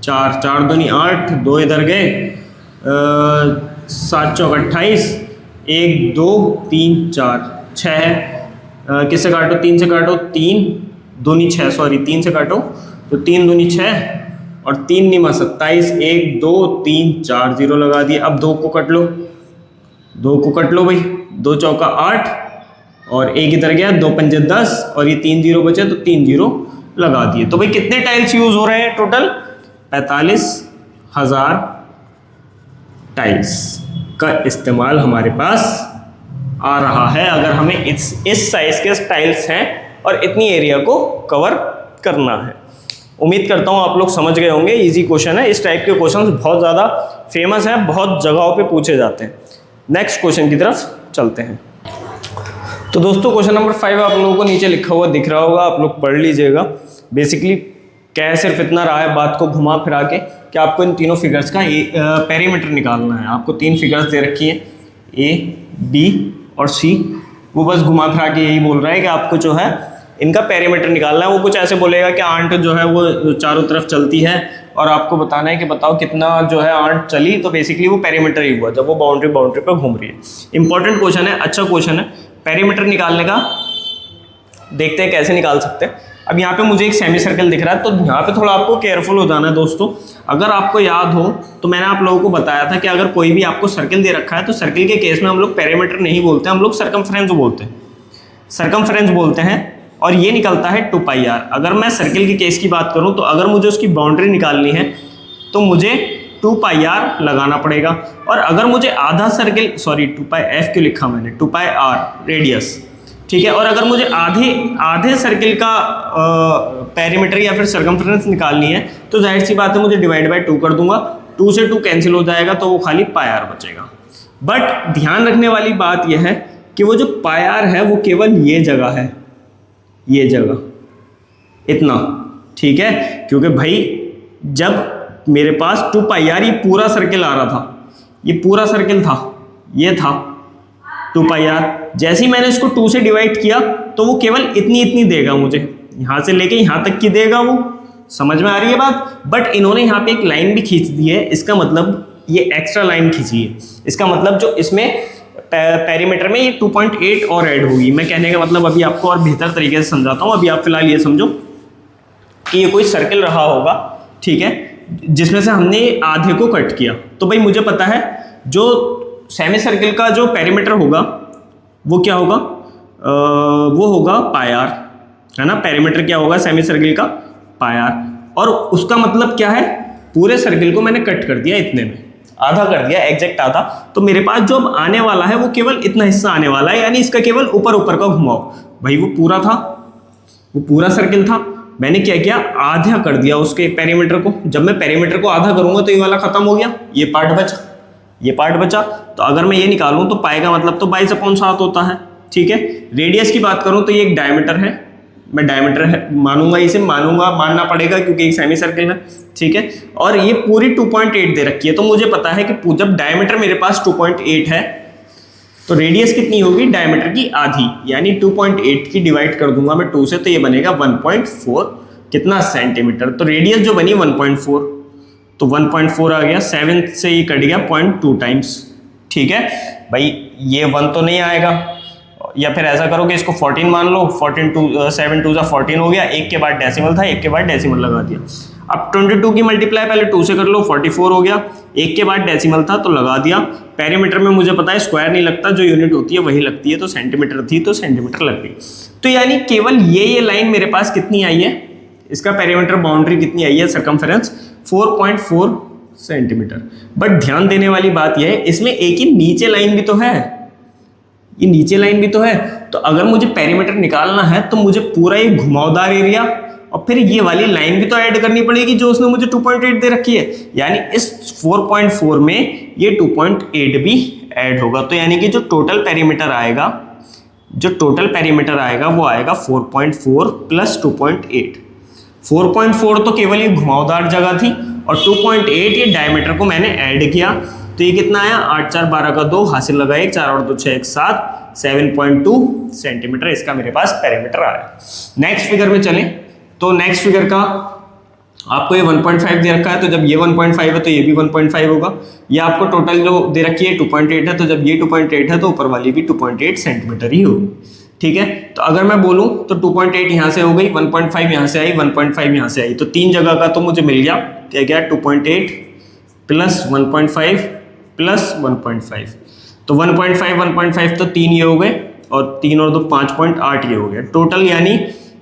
4, 4 दूनी 8, 2 इधर गए, 7 चौक 28, 1 2 3 4 6 है। किससे काटो? 3 से काटो, 3 दूनी 6, सॉरी 3 से काटो तो 3 दूनी 6 और 3 निमा 27, 1 2 3 4 0 लगा दिए। अब 2 को कट लो, 2 को कट लो भाई, 2 चौका 8 और 1 इधर गया, 2 पंजे 10 और ये 3 0 बचे तो 3 0 लगा दिए। तो भाई कितने टाइल्स यूज हो रहे हैं टोटल? 45,000 टाइल्स का इस्तेमाल हमारे पास आ रहा है अगर हमें इस साइज के टाइल्स हैं और इतनी एरिया को कवर करना है। उम्मीद करता हूँ आप लोग समझ गए होंगे, इजी क्वेश्चन है। इस टाइप के क्वेश्चंस बहुत ज़्यादा फेमस हैं, बहुत जगहों पे पूछे जाते हैं। नेक्स्ट क्वेश्चन की तरफ चलते हैं। तो दोस्तों क्वेश्चन नंबर 5 आप लोगों को नीचे लिखा हुआ दिख रहा होगा, आप लोग पढ़ लीजिएगा। बेसिकली क्या सिर्फ इतना रहा है बात को घुमा फिरा के कि आपको इन तीनों फिगर्स का पेरीमीटर निकालना है। आपको 3 फिगर्स दे रखी है, A, B और C। वो बस घुमा फिरा के यही बोल रहा है कि आपको जो है इनका पेरीमीटर निकालना है। वो कुछ ऐसे बोलेगा कि आंट जो है वो चारों तरफ चलती है और आपको बताना है कि बताओ कितना जो है आंट चली, तो बेसिकली वो पेरीमीटर ही हुआ जब वो बाउंड्री पर घूम रही है। इंपॉर्टेंट क्वेश्चन है, अच्छा क्वेश्चन है। पेरीमीटर निकालने का देखते हैं कैसे निकाल सकते हैं। अब यहाँ पे मुझे एक सेमी सर्कल दिख रहा है, तो यहाँ पे थोड़ा आपको केयरफुल हो जाना है दोस्तों। अगर आपको याद हो तो मैंने आप लोगों को बताया था कि अगर कोई भी आपको सर्कल दे रखा है तो सर्कल के केस में हम लोग पेरीमीटर नहीं बोलते, हम लोग सर्कमफ्रेंस बोलते हैं, सर्कमफ्रेंस बोलते हैं और ये निकलता है 2πr। अगर मैं सर्कल के केस की बात करूँ तो अगर मुझे उसकी बाउंड्री निकालनी है तो मुझे 2πr लगाना पड़ेगा। और अगर मुझे आधा सर्कल, सॉरी 2πf क्यों लिखा मैंने, 2πr रेडियस, ठीक है। और अगर मुझे आधे सर्कल का पेरीमीटर या फिर सर्कमफ्रेंस निकालनी है तो जाहिर सी बात है मुझे डिवाइड बाय 2 कर दूंगा, 2 से 2 कैंसिल हो जाएगा तो वो खाली πr बचेगा। बट ध्यान रखने वाली बात यह है कि वो जो πr है वो केवल ये जगह है, ये जगह इतना, ठीक है। क्योंकि भाई जब मेरे पास 2πr ये पूरा सर्कल आ रहा था, ये पूरा सर्कल था, ये था 2πr, जैसे ही मैंने इसको 2 से डिवाइड किया तो वो केवल इतनी देगा मुझे, यहाँ से लेके यहाँ तक की देगा। वो समझ में आ रही है बात। बट इन्होंने यहाँ पे एक लाइन भी खींच दी है, इसका मतलब ये एक्स्ट्रा लाइन खींची है, इसका मतलब जो इसमें पेरीमीटर में ये 2.8 और ऐड होगी। मैं कहने का मतलब अभी आपको और बेहतर तरीके से समझाता हूँ। अभी आप फिलहाल ये समझो कि ये कोई सर्कल रहा होगा, ठीक है, जिसमें से हमने आधे को कट किया। तो भाई मुझे पता है जो सेमी सर्कल का जो पेरीमीटर होगा वो क्या होगा, वो होगा πr, है ना। पेरीमीटर क्या होगा सेमी सर्कल का? πr। और उसका मतलब क्या है, पूरे सर्कल को मैंने कट कर दिया, इतने में आधा कर दिया, एग्जैक्ट आधा। तो मेरे पास जो अब आने वाला है वो केवल इतना हिस्सा आने वाला है, यानी इसका केवल ऊपर का घुमाओ। भाई वो पूरा था, वो पूरा सर्कल था, मैंने क्या किया, आधा कर दिया उसके पेरीमीटर को। जब मैं पेरीमीटर को आधा करूंगा तो ये वाला खत्म हो गया, ये पार्ट बचा, ये पार्ट बचा। तो अगर मैं ये निकालूं तो पाई का मतलब तो 22/7 होता है, ठीक है। रेडियस की बात करूं तो ये एक डायमीटर है, मैं डायमीटर है मानूंगा, इसे मानना पड़ेगा क्योंकि एक सेमी सर्कल है, ठीक है। और ये पूरी 2.8 दे रखी है, तो मुझे पता है कि जब डायमीटर मेरे पास 2.8 है तो रेडियस कितनी होगी, डायमीटर की आधी, यानी 2.8 की डिवाइड कर दूंगा मैं 2 से, तो ये बनेगा 1.4 कितना सेंटीमीटर। तो रेडियस जो बनी 1.4, तो 1.4 आ गया, 7 से ये कट गया 0.2 टाइम्स, ठीक है। भाई ये 1 तो नहीं आएगा, या फिर ऐसा करो कि इसको 14 मान लो, 7 2 14 हो गया, एक के बाद डेसिमल था, एक के बाद डेसिमल लगा दिया। अब 22 की मल्टीप्लाई पहले 2 से कर लो, 44 हो गया, एक के बाद डेसिमल था तो लगा दिया। पेरीमीटर में मुझे पता है स्क्वायर नहीं लगता, जो यूनिट होती है वही लगती है, तो सेंटीमीटर थी तो सेंटीमीटर लग गई। तो यानी केवल ये लाइन मेरे पास कितनी आई है, इसका पेरीमीटर बाउंड्री कितनी आई है, सर्कमफेरेंस 4.4 सेंटीमीटर। बट ध्यान देने वाली बात यह है, इसमें एक ही नीचे लाइन भी तो है, ये नीचे लाइन भी तो है। तो अगर मुझे पेरीमीटर निकालना है तो मुझे पूरा ये घुमावदार एरिया और फिर ये वाली लाइन भी तो ऐड करनी पड़ेगी जो उसने मुझे 2.8 दे रखी है, यानी इस 4.4 में ये 2.8 भी ऐड होगा। तो यानी कि जो टोटल पेरीमीटर आएगा, वो आएगा 4.4 प्लस 2.8। 4.4 तो केवल ये घुमावदार जगह थी और 2.8 ये डायमीटर को मैंने ऐड किया, तो तो ये कितना आया 8 4 12 का 2 हासिल लगा 1 4 और 2 6 1 7 7.2 सेंटीमीटर इसका मेरे पास पेरीमीटर आया। नेक्स्ट फिगर में चलें तो नेक्स्ट फिगर का आपको ये 1.5 दे रखा है, तो जब ये 1.5 है तो ये भी 1.5 होगा। ये आपको टोटल जो दे रखी है 2.8 है, तो जब ये 2.8 है तो ऊपर वाली भी 2.8 सेंटीमीटर ही होगी। ठीक है, तो अगर मैं बोलूं तो 2.8 यहाँ से हो गई, 1.5 यहाँ से आई, 1.5 यहाँ से आई, तो 3 जगह का तो मुझे मिल गया क्या क्या 2.8 प्लस 1.5 प्लस 1.5, तो 1.5 तो 3 ये हो गए और 3 और 2 5.8 ये हो गया टोटल, यानी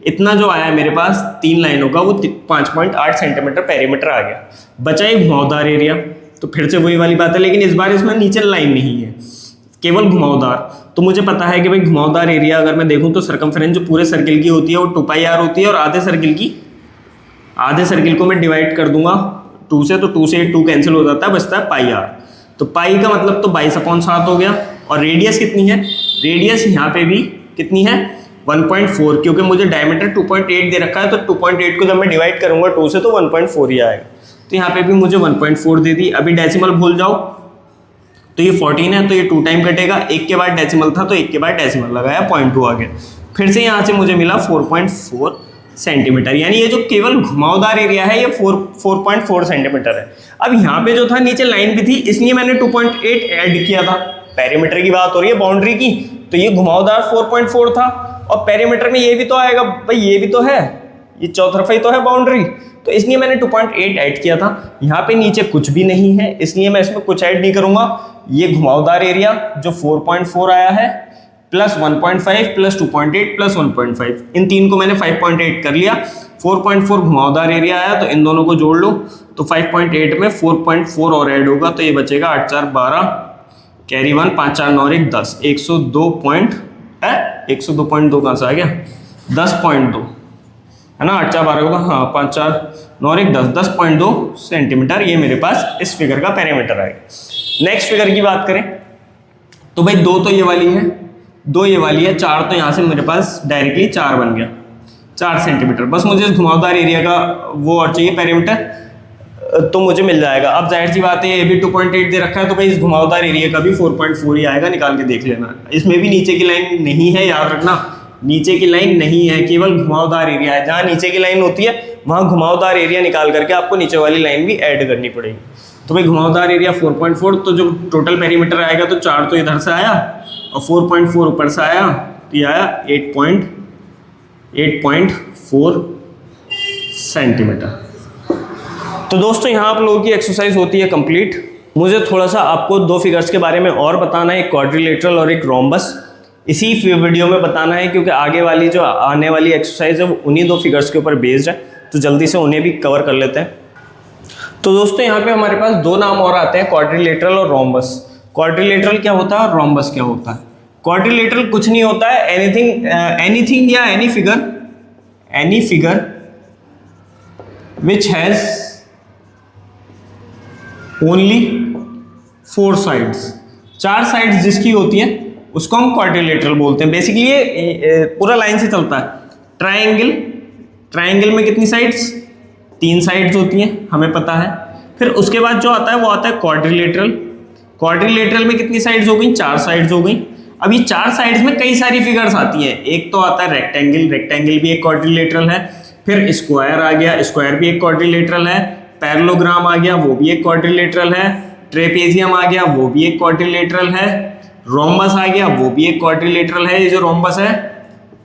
इतना जो आया मेरे पास 3 लाइनों का वो 5.8 सेंटीमीटर पेरीमीटर आ गया। बचा एक घुमावदार एरिया, तो फिर से वही वाली बात है, लेकिन इस बार इसमें नीचे लाइन नहीं है, केवल घुमावदार। तो मुझे पता है कि भाई घुमावदार एरिया अगर मैं देखूं तो सर्कमफेरेंस जो पूरे सर्किल की होती है वो 2πr होती है, और आधे सर्किल को मैं डिवाइड कर दूंगा 2 से, तो 2 से 2 कैंसिल हो जाता है, बचता है πr। तो पाई का मतलब तो 22/7 हो गया। और रेडियस कितनी है, रेडियस यहाँ पे भी कितनी है 1.4, क्योंकि मुझे डायमीटर 2.8 दे रखा है, तो 2.8 को जब मैं डिवाइड करूंगा 2 से तो 1.4 ही आएगा। तो यहाँ पे भी मुझे 1.4 दे दी। अभी डेसिमल भूल जाओ, तो ये 14 है तो ये 2 टाइम कटेगा, 1 के बाद डेसिमल था तो 1 के बाद डेसिमल लगाया 0.2 आ गया। फिर से यहाँ से मुझे मिला 4.4 सेंटीमीटर, यानी ये जो केवल घुमावदार एरिया है ये 4.4 सेंटीमीटर है। अब यहाँ पे जो था नीचे लाइन भी थी, इसलिए मैंने 2.8 ऐड किया था। पेरीमीटर की बात हो रही है बाउंड्री की, तो ये घुमावदार 4.4 था, और पेरीमीटर में ये भी तो आएगा भाई, ये भी तो है, ये चौतरफा ही तो है बाउंड्री, तो इसलिए मैंने 2.8 ऐड किया था। यहाँ पे नीचे कुछ भी नहीं है, इसलिए मैं इसमें कुछ ऐड नहीं करूंगा। ये घुमावदार एरिया जो 4.4 आया है प्लस 1.5 प्लस 2.8 प्लस 1.5, इन तीन को मैंने 5.8 कर लिया। 4.4 घुमावदार एरिया आया, तो इन दोनों को जोड़ लो, तो 5.8 में 4.4 और ऐड होगा, तो ये बचेगा 8 4 12 कैरी 1 5 4 9 1 10 102.2 कहाँ से आ गया 10.2 है ना, 8 4 12 होगा, हाँ 5 4 9 1 10 10.2 सेंटीमीटर ये मेरे पास इस फिगर का पेरीमीटर आएगा। नेक्स्ट फिगर की बात करें तो भाई 2 तो ये वाली है, 2 ये वाली है, 4 तो यहाँ से मेरे पास डायरेक्टली 4 बन गया 4 सेंटीमीटर। बस मुझे इस घुमावदार एरिया का वो और चाहिए पेरीमीटर, तो मुझे मिल जाएगा। अब जाहिर सी बात है ये भी 2.8 दे रखा है, तो भाई इस घुमावदार एरिया का भी 4.4 ही आएगा, निकाल के देख लेना। इसमें भी नीचे की लाइन नहीं है, याद रखना नीचे की लाइन नहीं है, केवल घुमावदार एरिया है। जहाँ नीचे की लाइन होती है वहाँ घुमावदार एरिया निकाल करके आपको नीचे वाली लाइन भी ऐड करनी पड़ेगी। तो भाई घुमावदार एरिया 4.4, तो जो टोटल पेरीमीटर आएगा तो 4 तो इधर से आया और 4.4 ऊपर से आया, तो ये आया 8.4 सेंटीमीटर। तो दोस्तों यहाँ आप लोगों की एक्सरसाइज होती है कंप्लीट। मुझे थोड़ा सा आपको 2 फिगर्स के बारे में और बताना है, एक क्वाड्रिलेटरल और एक रोम्बस। इसी वीडियो में बताना है क्योंकि आगे वाली जो आने वाली एक्सरसाइज है वो उन्हीं 2 फिगर्स के ऊपर बेस्ड है, तो जल्दी से उन्हें भी कवर कर लेते हैं। तो दोस्तों यहाँ पे हमारे पास 2 नाम और आते हैं, क्वाड्रिलेटरल और रोम्बस। क्वाड्रिलेटरल क्या होता है और रोम्बस क्या होता है? क्वाड्रिलेटरल कुछ नहीं होता है, एनीथिंग या any figure which has only 4 sides, 4 sides जिसकी होती हैं उसको हम क्वाड्रिलेटरल बोलते हैं। बेसिकली ये पूरा लाइन से चलता है। ट्राइंगल में कितनी साइड्स? 3 साइड्स होती हैं, हमें पता है। फिर उसके बाद जो आता है वो आता है क्वाड्रिलेटरल। क्वाड्रिलेटरल में कितनी साइड्स हो गई? 4 साइड्स हो गई। अब ये 4 साइड्स में कई सारी फिगर्स आती हैं। एक तो आता है रेक्टेंगल भी एक क्वाड्रिलेटरल है। फिर स्क्वायर आ गया, स्क्वायर भी एक क्वाड्रिलेटरल है। पैरेललोग्राम आ गया, वो भी एक क्वाड्रिलेटरल है। ट्रेपेजियम आ गया, वो भी एक क्वाड्रिलेटरल है। रोम्बस आ गया, वो भी एक क्वाड्रिलेटरल है। ये जो रोम्बस है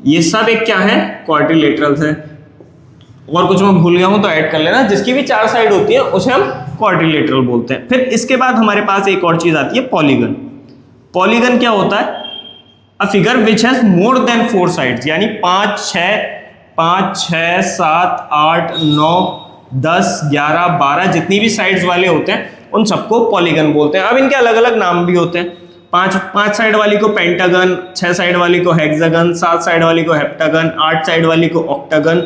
ये सब एक क्या है? क्वाड्रिलेटरल्स है। और कुछ मैं भूल गया हूं तो ऐड कर लेना। जिसकी भी 4 साइड होती है उसे हम क्वाड्रिलेटरल बोलते हैं। फिर इसके बाद हमारे पास एक और चीज आती है पॉलीगन। पॉलीगन क्या होता है? A figure which has more than 4 sides, यानी 5 6 7 8 9 10 11 12 जितनी भी साइड्स वाले होते हैं उन सबको पॉलीगन बोलते हैं। अब इनके अलग अलग नाम भी होते हैं। 5 साइड वाली को पेंटागन, 6 साइड वाली को हेक्सागन, 7 साइड वाली को हेप्टागन, 8 साइड वाली को ऑक्टागन,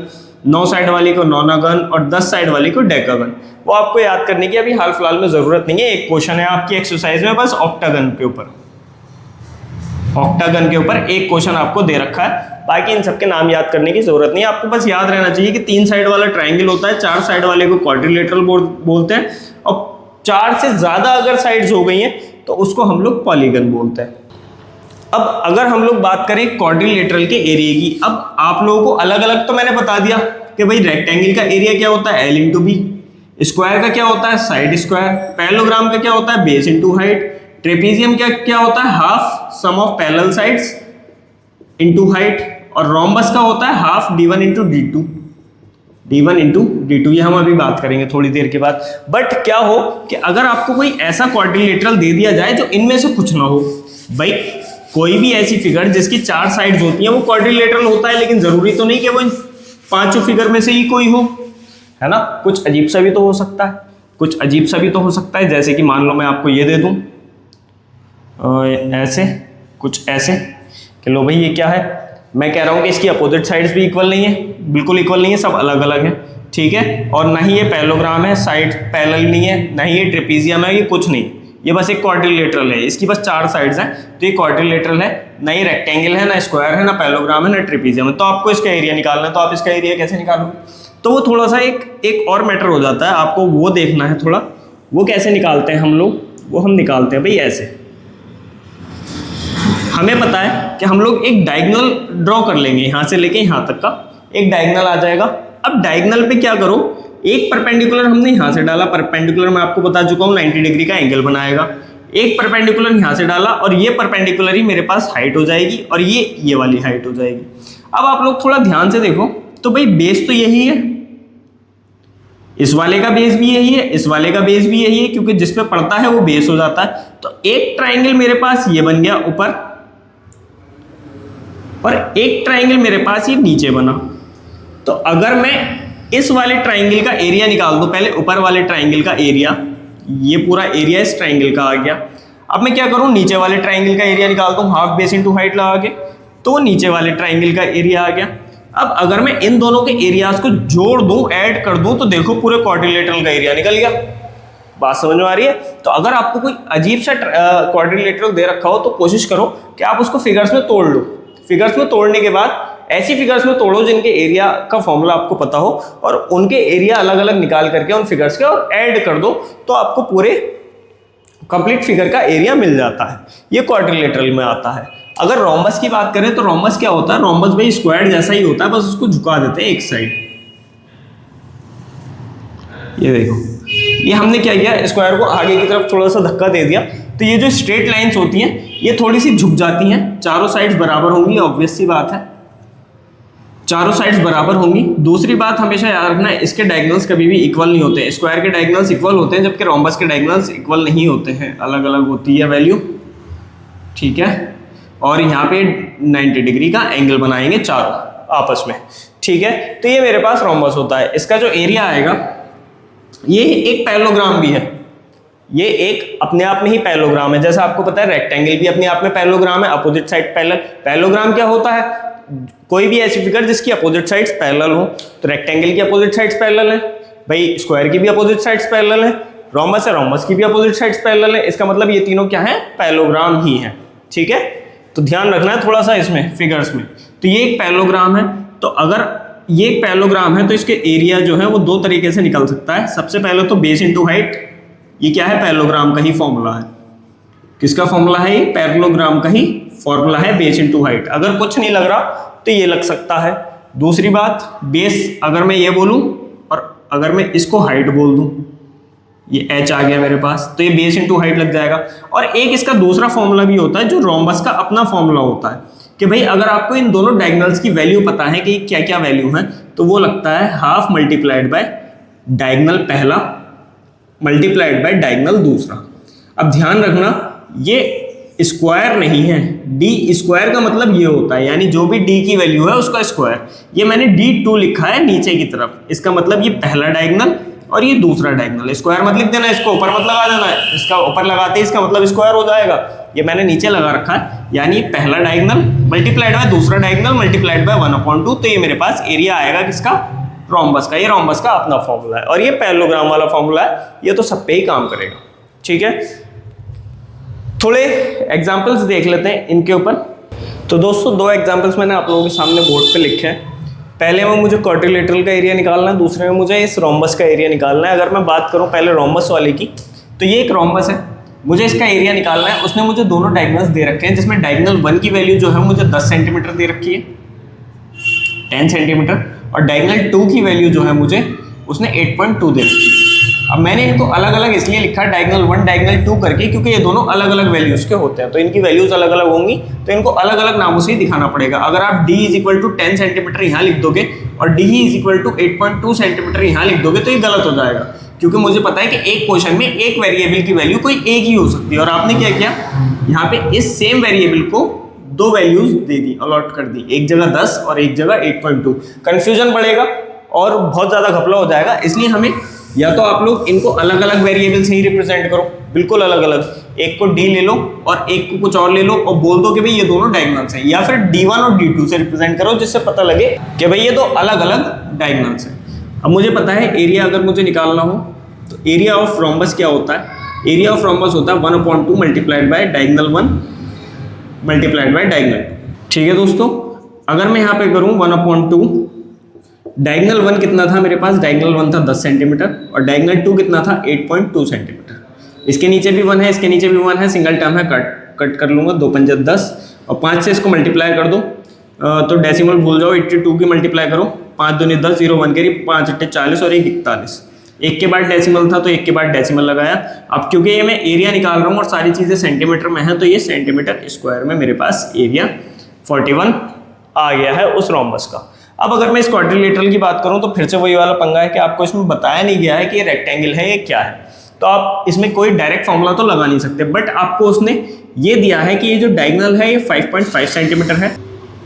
9 साइड वाली को नोनागन और 10 साइड वाली को डेकागन। वो आपको याद करने की अभी हाल फिलहाल में जरूरत नहीं है। एक क्वेश्चन है आपकी एक्सरसाइज में बस ऑक्टागन के ऊपर एक क्वेश्चन आपको दे रखा है। बाकी इन सबके नाम याद करने की जरूरत नहीं है। आपको बस याद रहना चाहिए कि 3 साइड वाला ट्राइंगल होता है, 4 साइड वाले को क्वाड्रिलेटरल बोलते हैं और 4 से ज़्यादा अगर साइड्स हो गई हैं तो उसको हम लोग पॉलीगन बोलते हैं। अब अगर हम लोग बात करें क्वाड्रिलेटरल के एरिया की, अब आप लोगों को अलग अलग तो मैंने बता दिया कि भाई रेक्टेंगल का एरिया क्या होता है, L इंटू बी, स्क्वायर का क्या होता है, साइड स्क्वायर, पैरेललोग्राम का क्या होता है, बेस इंटू हाइट, ट्रेपीजियम क्या होता है, half sum of parallel sides into height, और रोम्बस का होता है half d1 into d2, d1 into d2, ये हम अभी बात करेंगे थोड़ी देर के बाद। बट क्या हो कि अगर आपको कोई ऐसा क्वाड्रिलेटरल दे दिया जाए जो इनमें से कुछ ना हो, भाई कोई भी ऐसी फिगर जिसकी 4 साइड्स होती हैं वो क्वाड्रिलेटरल होता है, लेकिन जरूरी तो नहीं कि वो इन 5 फिगर में से ही कोई हो, है ना। कुछ अजीब सा भी तो हो सकता है, कुछ अजीब सा भी तो हो सकता है, जैसे कि मान लो मैं आपको ये दे दूं ऐसे, कुछ ऐसे कि लो भाई ये क्या है, मैं कह रहा हूँ कि इसकी अपोजिट साइड्स भी इक्वल नहीं है, बिल्कुल इक्वल नहीं है, सब अलग अलग है, ठीक है। और ना ही ये पैरेललोग्राम है, साइड पैरेलल नहीं है, ना ही ये ट्रेपीजियम है, ये कुछ नहीं, ये बस एक क्वाड्रिलेटरल है, इसकी बस 4 साइड्स हैं, तो ये क्वाड्रिलेटरल है, ना ये रेक्टेंगल है, ना स्क्वायर है, ना पैरेललोग्राम है, ना ट्रेपीजियम है। तो आपको इसका एरिया निकालना है, तो आप इसका एरिया कैसे निकालोगे, तो वो थोड़ा सा एक और मैटर हो जाता है, आपको वो देखना है थोड़ा, वो कैसे निकालते हैं हम लोग, वो हम निकालते हैं भाई ऐसे। हमें पता है कि हम लोग एक डायगोनल ड्रॉ कर लेंगे, यहाँ से लेके यहाँ तक का एक डायगोनल आ जाएगा। अब डायगोनल पे क्या करो, एक परपेंडिकुलर हमने यहाँ से डाला, परपेंडिकुलर मैं आपको बता चुका हूँ 90 डिग्री का एंगल बनाएगा, एक परपेंडिकुलर यहाँ से डाला और ये परपेंडिकुलर ही मेरे पास हाइट हो जाएगी और ये वाली हाइट हो जाएगी। अब आप लोग थोड़ा ध्यान से देखो तो भाई बेस तो यही है, इस वाले का बेस भी यही है, इस वाले का बेस भी यही है, क्योंकि जिस पे पड़ता है वो बेस हो जाता है। तो एक ट्राइंगल मेरे पास ये बन गया ऊपर और एक ट्राइंगल मेरे पास ये नीचे बना। तो अगर मैं इस वाले ट्राइंगल का एरिया निकाल दूं, पहले ऊपर वाले ट्राइंगल का एरिया, ये पूरा एरिया इस ट्राइंगल का आ गया। अब मैं क्या करूं, नीचे वाले ट्राइंगल का एरिया निकाल दूं, हाफ बेस इंटू हाइट लगा के, तो नीचे वाले ट्राइंगल का एरिया आ गया। अब अगर मैं इन दोनों के एरियाज को जोड़ दूं, ऐड कर दूं, तो देखो पूरे क्वाड्रिलेटरल का एरिया निकल गया। बात समझ में आ रही है। तो अगर आपको कोई अजीब सा क्वाड्रिलेटरल दे रखा हो तो कोशिश करो कि आप उसको फिगर्स में तोड़ लो। फिगर्स में तोड़ने के बाद ऐसी फिगर्स में तोड़ो जिनके एरिया का फॉर्मूला आपको पता हो और उनके एरिया अलग अलग निकाल करके उन फिगर्स के और ऐड कर दो, तो आपको पूरे कंप्लीट फिगर का एरिया मिल जाता है। ये क्वाड्रिलेटरल में आता है। अगर रोम्बस की बात करें तो रोम्बस क्या होता है, रोम्बस भाई स्क्वायर जैसा ही होता है, बस उसको झुका देते हैं एक साइड। ये देखो, ये हमने क्या किया, स्क्वायर को आगे की तरफ थोड़ा सा धक्का दे दिया, तो ये जो स्ट्रेट लाइंस होती हैं ये थोड़ी सी झुक जाती हैं, चारों साइड्स बराबर होंगी, ऑब्वियस सी बात है, चारों साइड्स बराबर होंगी। दूसरी बात हमेशा याद रखना है, इसके डायगोनल्स कभी भी इक्वल नहीं होते। स्क्वायर के डायगोनल्स इक्वल होते हैं, जबकि रोम्बस के डायगोनल्स इक्वल नहीं होते हैं, अलग अलग होती है वैल्यू, ठीक है। और यहाँ पे 90 डिग्री का एंगल बनाएंगे चारों आपस में, ठीक है। तो ये मेरे पास रोम्बस होता है। इसका जो एरिया आएगा, ये एक पैरेललोग्राम भी है, ये एक अपने आप में ही पैरेललोग्राम है। जैसा आपको पता है रेक्टेंगल भी अपने आप में पैरेललोग्राम है, अपोजिट साइड पैरेलल। पैरेललोग्राम क्या होता है, कोई भी ऐसी फिगर जिसकी अपोजिट साइड्स पैरेलल हो। तो रेक्टेंगल की अपोजिट साइड्स पैरेलल है, भाई स्क्वायर की भी अपोजिट साइड्स पैरेलल है, रोम्बस है, रोम्बस की भी अपोजिट साइड्स पैरेलल है। इसका मतलब ये तीनों क्या है, पैरेललोग्राम ही है, ठीक है। तो ध्यान रखना है थोड़ा सा इसमें फिगर्स में। तो ये एक पैरेललोग्राम है। तो अगर ये एक पैरेललोग्राम है तो इसके एरिया जो है वो दो तरीके से निकल सकता है। सबसे पहले तो बेस इंटू हाइट, ये क्या है, पैरेललोग्राम का ही फॉर्मूला है। किसका फॉर्मूला है, ये पैरेललोग्राम का ही फॉर्मूला है, बेस इंटू हाइट। अगर कुछ नहीं लग रहा तो ये लग सकता है। दूसरी बात, बेस अगर मैं ये बोलूं और अगर मैं इसको हाइट बोल दूं, ये h आ गया मेरे पास, तो ये बेस इंटू हाइट लग जाएगा। और एक इसका दूसरा फॉर्मूला भी होता है जो रोम्बस का अपना फॉर्मूला होता है कि भाई अगर आपको इन दोनों डायगोनल्स की वैल्यू पता है कि क्या क्या वैल्यू है, तो वो लगता है हाफ मल्टीप्लाइड बाय डायगोनल पहला मल्टीप्लाइड बाय डायगोनल दूसरा। अब ध्यान रखना, ये स्क्वायर नहीं है, डी स्क्वायर का मतलब ये होता है, यानी जो भी डी की वैल्यू है उसका स्क्वायर। ये मैंने D2 लिखा है नीचे की तरफ, इसका मतलब ये पहला डायगोनल और ये दूसरा डायगोनल। स्क्वायर मत लिख देना, इसको ऊपर मत लगा देना, इसका ऊपर लगाते ही इसका मतलब स्क्वायर हो जाएगा। ये मैंने नीचे लगा रखा है, यानी पहला डायगोनल मल्टीप्लाइड बाय दूसरा डायगोनल मल्टीप्लाइड बाय 1/2। तो ये मेरे पास एरिया आएगा किसका, रोम्बस का। ये रोम्बस का अपना फॉर्मूला है और ये पैरेललोग्राम वाला फॉर्मूला है, ये तो सब पे ही काम करेगा, ठीक है। थोड़े एग्जाम्पल्स देख लेते हैं इनके ऊपर। तो दोस्तों, दो एग्जाम्पल्स मैंने आप लोगों के सामने बोर्ड पे लिखे हैं। पहले में मुझे क्वाड्रिलेटरल का एरिया निकालना है, दूसरे में मुझे इस रोम्बस का एरिया निकालना है। अगर मैं बात करूं पहले रोम्बस वाले की, तो ये एक रोम्बस है, मुझे इसका एरिया निकालना है। उसने मुझे दोनों डायगोनल्स दे रखे हैं, जिसमें डायगोनल 1 की वैल्यू जो है मुझे 10 सेंटीमीटर दे रखी है, 10 सेंटीमीटर, और डायगोनल 2 की वैल्यू जो है मुझे उसने 8.2 दे रखी है। अब मैंने इनको अलग अलग इसलिए लिखा डायगोनल 1 डायगोनल 2 करके, क्योंकि ये दोनों अलग अलग वैल्यूज के होते हैं, तो इनकी वैल्यूज अलग अलग होंगी, तो इनको अलग अलग नामों से ही दिखाना पड़ेगा। अगर आप d = 10 सेंटीमीटर यहाँ लिख दोगे और d = 8.2 सेंटीमीटर यहाँ लिख दोगे तो ये गलत हो जाएगा, क्योंकि मुझे पता है कि एक क्वेश्चन में एक वेरिएबल की वैल्यू कोई एक ही हो सकती है, और आपने क्या किया, यहाँ पे इस सेम वेरिएबल को दो वैल्यूज दे दी, अलॉट कर दी, एक जगह 10 और एक जगह 8.2। कंफ्यूजन बढ़ेगा और बहुत ज्यादा घपला हो जाएगा, इसलिए हमें या तो आप लोग इनको अलग अलग वेरिएबल से ही रिप्रेजेंट करो, बिल्कुल अलग अलग, एक को d ले लो और एक को कुछ और ले लो और बोल दो कि भाई ये दोनों डायगोनल्स हैं, या फिर d1 और d2 से रिप्रेजेंट करो, जिससे पता लगे कि भाई ये दो अलग अलग डायगोनल्स हैं। अब मुझे पता है एरिया अगर मुझे निकालना हो तो एरिया ऑफ रोम्बस क्या होता है, एरिया ऑफ रोम्बस होता है 1/2 multiplied by diagonal 1 multiplied by diagonal 2। ठीक है दोस्तों, अगर मैं यहाँ पे करूँ 1/2, डायगोनल 1 कितना था मेरे पास, डायगोनल 1 था 10 सेंटीमीटर और डायगोनल 2 कितना था 8.2 सेंटीमीटर। इसके नीचे भी 1 है, इसके नीचे भी 1 है, सिंगल टर्म है, कट कर लूँगा, 2 पंजे 10 और 5 से इसको मल्टीप्लाई कर दो, तो डेसिमल भूल जाओ, 82 की मल्टीप्लाई करो, 5 दूनी 10, 0 1 करी, 5 8 40 और 1 41। एक के बाद डेसिमल था तो एक के बाद डेसिमल लगाया। अब क्योंकि ये मैं एरिया निकाल रहा हूँ और सारी चीज़ें सेंटीमीटर में हैं, तो ये सेंटीमीटर स्क्वायर में मेरे पास एरिया 41 आ गया है उस रोम्बस का। अब अगर मैं इस क्वाड्रिलेटरल की बात करूं तो फिर से वही वाला पंगा है कि आपको इसमें बताया नहीं गया है कि ये रेक्टेंगल है, ये क्या है, तो आप इसमें कोई डायरेक्ट फॉर्मूला तो लगा नहीं सकते, बट आपको उसने ये दिया है कि ये जो डायगोनल है ये 5.5 सेंटीमीटर है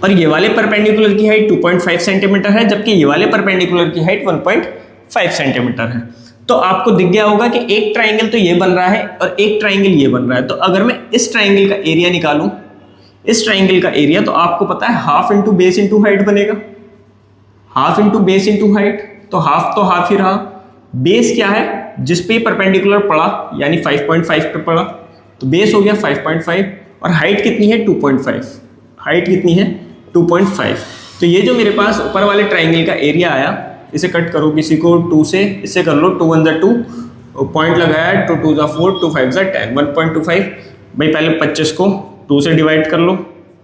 और ये वाले परपेंडिकुलर की हाइट 2.5 सेंटीमीटर है, जबकि ये वाले परपेंडिकुलर की हाइट 1.5 सेंटीमीटर है। तो आपको दिख गया होगा कि एक ट्राइंगल तो ये बन रहा है और एक ट्राइंगल ये बन रहा है। तो अगर मैं इस ट्राइंगल का एरिया निकालूं, इस ट्राइंगल का एरिया, तो आपको पता है half into base into height बनेगा, half into base into height, तो हाफ ही रहा। बेस क्या है, जिस पे परपेंडिकुलर पड़ा यानी 5.5 पे पड़ा, तो बेस हो गया 5.5 और हाइट कितनी है 2.5, हाइट कितनी है 2.5। तो ये जो मेरे पास ऊपर वाले ट्राइंगल का एरिया आया, इसे कट करो किसी को 2 से, इससे कर लो 2 1 जा 2, पॉइंट लगाया 2 2 जा 4, 2 5 जा 10, 1.25। भाई पहले 25 को 2 से डिवाइड कर लो,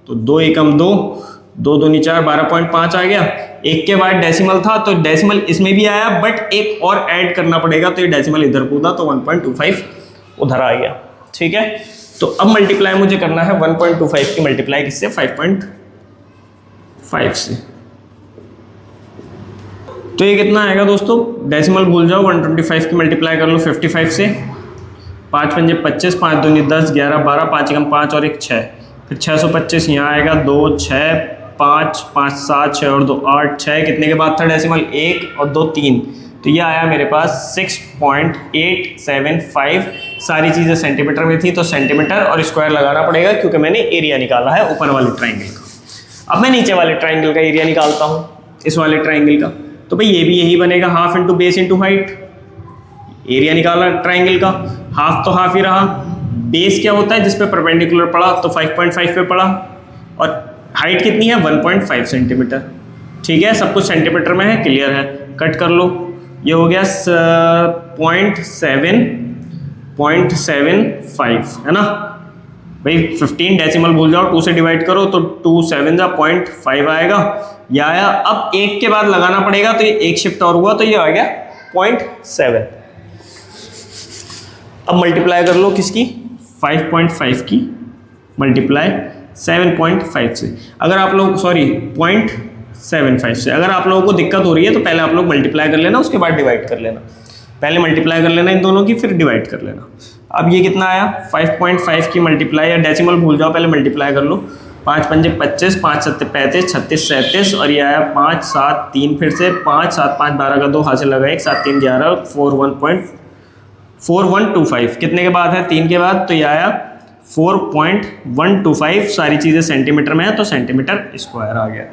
तो 2 एकम 2, 2 दूनी 4, 12.5 आ गया। एक के बाद डेसिमल था तो डेसिमल इसमें भी आया, बट एक और ऐड करना पड़ेगा, तो ये डेसिमल इधर कूदा तो 1.25 उधर आ गया। ठीक है, तो अब मल्टीप्लाई मुझे करना है 1.25 की मल्टीप्लाई किससे, 5.5 से। तो ये कितना आएगा दोस्तों, डेसिमल भूल जाओ, 125 की मल्टीप्लाई कर लो 55 से, 5 पंजे 25, 5 दूनी 10, 11 12, 5 एकम 5 और 1 6, फिर 625 यहाँ आएगा, 2 6 5 5 7 6 और 2 8 6, कितने के बाद था डेसिमल 1 और 2 3, तो ये आया मेरे पास 6.875। सारी चीज़ें सेंटीमीटर में थी तो सेंटीमीटर और स्क्वायर लगाना पड़ेगा क्योंकि मैंने एरिया निकाला है ऊपर वाले ट्राइंगल का। अब मैं नीचे वाले ट्राइंगल का एरिया निकालता हूँ, इस वाले ट्राइंगल का, तो भाई ये भी यही बनेगा, half into base into height. Area निकाला ट्राइंगल का, हाफ तो हाफ ही रहा, बेस क्या होता है जिस पे परपेंडिकुलर पड़ा, तो 5.5 पे पड़ा, और हाइट कितनी है 1.5 सेंटीमीटर। ठीक है, सब कुछ सेंटीमीटर में है, क्लियर है, कट कर लो, ये हो गया 0.75 है ना भाई। 15 डेसिमल भूल जाओ, 2 से डिवाइड करो तो 2 7 जा 0.5 आएगा, ये आया। अब एक के बाद लगाना पड़ेगा, तो ये एक शिफ्ट और हुआ तो ये आ गया 0.7। अब मल्टीप्लाई कर लो किसकी, 5.5 की मल्टीप्लाई 7.5 से। अगर आप लोग 0.75 से अगर आप लोगों को दिक्कत हो रही है तो पहले आप लोग मल्टीप्लाई कर लेना, उसके बाद डिवाइड कर लेना, पहले मल्टीप्लाई कर लेना इन दोनों की, फिर डिवाइड कर लेना। अब ये कितना आया, 5.5 की मल्टीप्लाई, या डेसिमल भूल जाओ, पहले मल्टीप्लाई कर लो, 5 पंजे 25, 5 7 35, 36 37 और ये आया 5 7 3, फिर से 5 7 5 12 का 2 हाथ से लगा, 1 7 3 11, 4125 कितने के बाद है, 3 के बाद, तो ये आया 4.125। सारी चीज़ें सेंटीमीटर में है तो सेंटीमीटर स्क्वायर आ गया।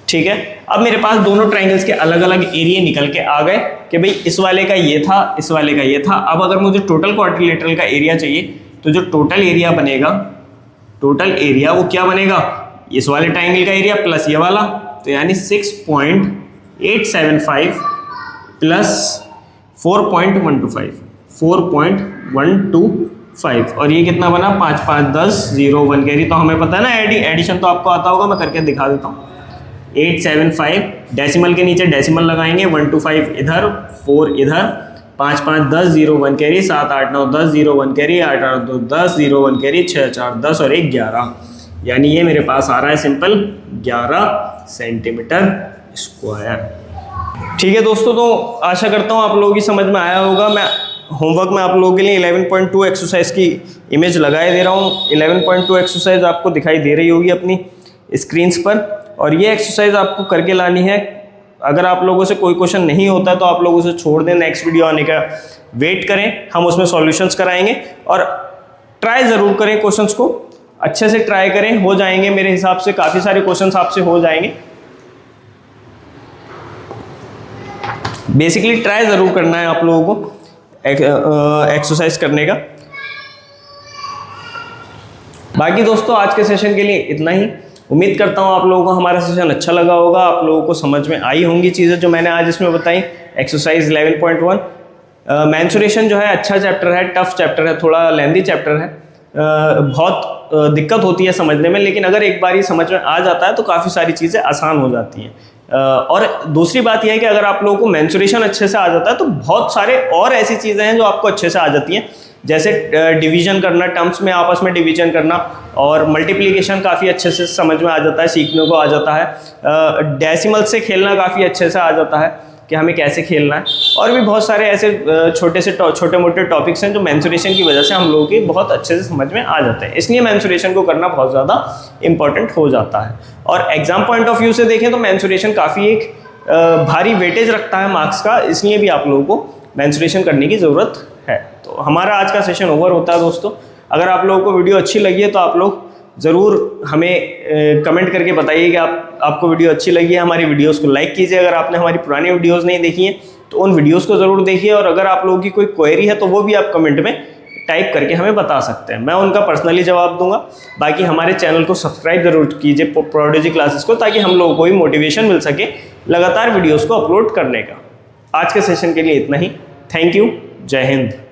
ठीक है, अब मेरे पास दोनों ट्राइंगल्स के अलग अलग एरिया निकल के आ गए कि भाई इस वाले का ये था, इस वाले का ये था। अब अगर मुझे टोटल क्वाड्रिलेटरल का एरिया चाहिए तो जो टोटल एरिया बनेगा, टोटल एरिया वो क्या बनेगा, इस वाले ट्राइंगल का एरिया प्लस ये वाला, तो यानी 6.875 प्लस 4.125, 4.125 और ये कितना बना 5 5 10 0 1 कैरी। तो हमें पता है ना एडिशन तो आपको आता होगा, मैं करके दिखा देता हूँ। 875 डेसिमल के नीचे डेसिमल लगाएंगे, 125 इधर 4 इधर, 5 5 10 0 1 कैरी, 7 8 9 10 0 1 कैरी, 8 8 2 10 0 1 कैरी, 6 4 10 और 1 11, यानी ये मेरे पास आ रहा है सिंपल 11 सेंटीमीटर स्क्वायर। ठीक है दोस्तों, तो आशा करता हूँ आप लोगों की समझ में आया होगा। मैं होमवर्क में आप लोगों के लिए 11.2 एक्सरसाइज की इमेज लगाए दे रहा हूँ। 11.2 एक्सरसाइज आपको दिखाई दे रही होगी अपनी स्क्रीन्स पर, और ये एक्सरसाइज आपको करके लानी है। अगर आप लोगों से कोई क्वेश्चन नहीं होता तो आप लोग उसे छोड़ दें, नेक्स्ट वीडियो आने का वेट करें, हम उसमें सॉल्यूशंस कराएंगे। और ट्राई ज़रूर करें, क्वेश्चंस को अच्छे से ट्राई करें, हो जाएंगे मेरे हिसाब से, काफ़ी सारे क्वेश्चंस आपसे हो जाएंगे। बेसिकली ट्राई ज़रूर करना है आप लोगों को एक्सरसाइज करने का। बाकी दोस्तों आज के सेशन के लिए इतना ही। उम्मीद करता हूँ आप लोगों को हमारा सेशन अच्छा लगा होगा, आप लोगों को समझ में आई होंगी चीज़ें जो मैंने आज इसमें बताई। एक्सरसाइज 11.1 मेंसुरेशन जो है अच्छा चैप्टर है, टफ चैप्टर है, थोड़ा लेंदी चैप्टर है, बहुत दिक्कत होती है समझने में, लेकिन अगर एक बार ही समझ में आ जाता है तो काफ़ी सारी चीज़ें आसान हो जाती हैं। और दूसरी बात यह है कि अगर आप लोगों को मेंसुरेशन अच्छे से आ जाता है तो बहुत सारे और ऐसी चीज़ें हैं जो आपको अच्छे से आ जाती हैं, जैसे डिवीजन करना, टर्म्स में आपस में डिवीजन करना, और मल्टीप्लिकेशन काफ़ी अच्छे से समझ में आ जाता है, सीखने को आ जाता है। डेसिमल से खेलना काफ़ी अच्छे से आ जाता है कि हमें कैसे खेलना है, और भी बहुत सारे ऐसे छोटे मोटे टॉपिक्स हैं जो मेंसुरेशन की वजह से हम लोगों की बहुत अच्छे से समझ में आ जाते हैं। इसलिए मेंसुरेशन को करना बहुत ज़्यादा इंपॉर्टेंट हो जाता है। और एग्जाम पॉइंट ऑफ व्यू से देखें तो मेंसुरेशन काफ़ी एक भारी वेटेज रखता है मार्क्स का, इसलिए भी आप लोगों को मेंसुरेशन करने की ज़रूरत है। तो हमारा आज का सेशन ओवर होता है दोस्तों। अगर आप लोगों को वीडियो अच्छी लगी है तो आप लोग ज़रूर हमें कमेंट करके बताइए कि आपको वीडियो अच्छी लगी है। हमारी वीडियोस को लाइक कीजिए। अगर आपने हमारी पुरानी वीडियोस नहीं देखी हैं तो उन वीडियोस को ज़रूर देखिए, और अगर आप लोगों की कोई क्वेरी है तो वो भी आप कमेंट में टाइप करके हमें बता सकते हैं, मैं उनका पर्सनली जवाब दूंगा। बाकी हमारे चैनल को सब्सक्राइब जरूर कीजिए प्रोडोजी क्लासेस को, ताकि हम लोगों को भी मोटिवेशन मिल सके लगातार वीडियोज़ को अपलोड करने का। आज के सेशन के लिए इतना ही। Thank you. जय हिंद।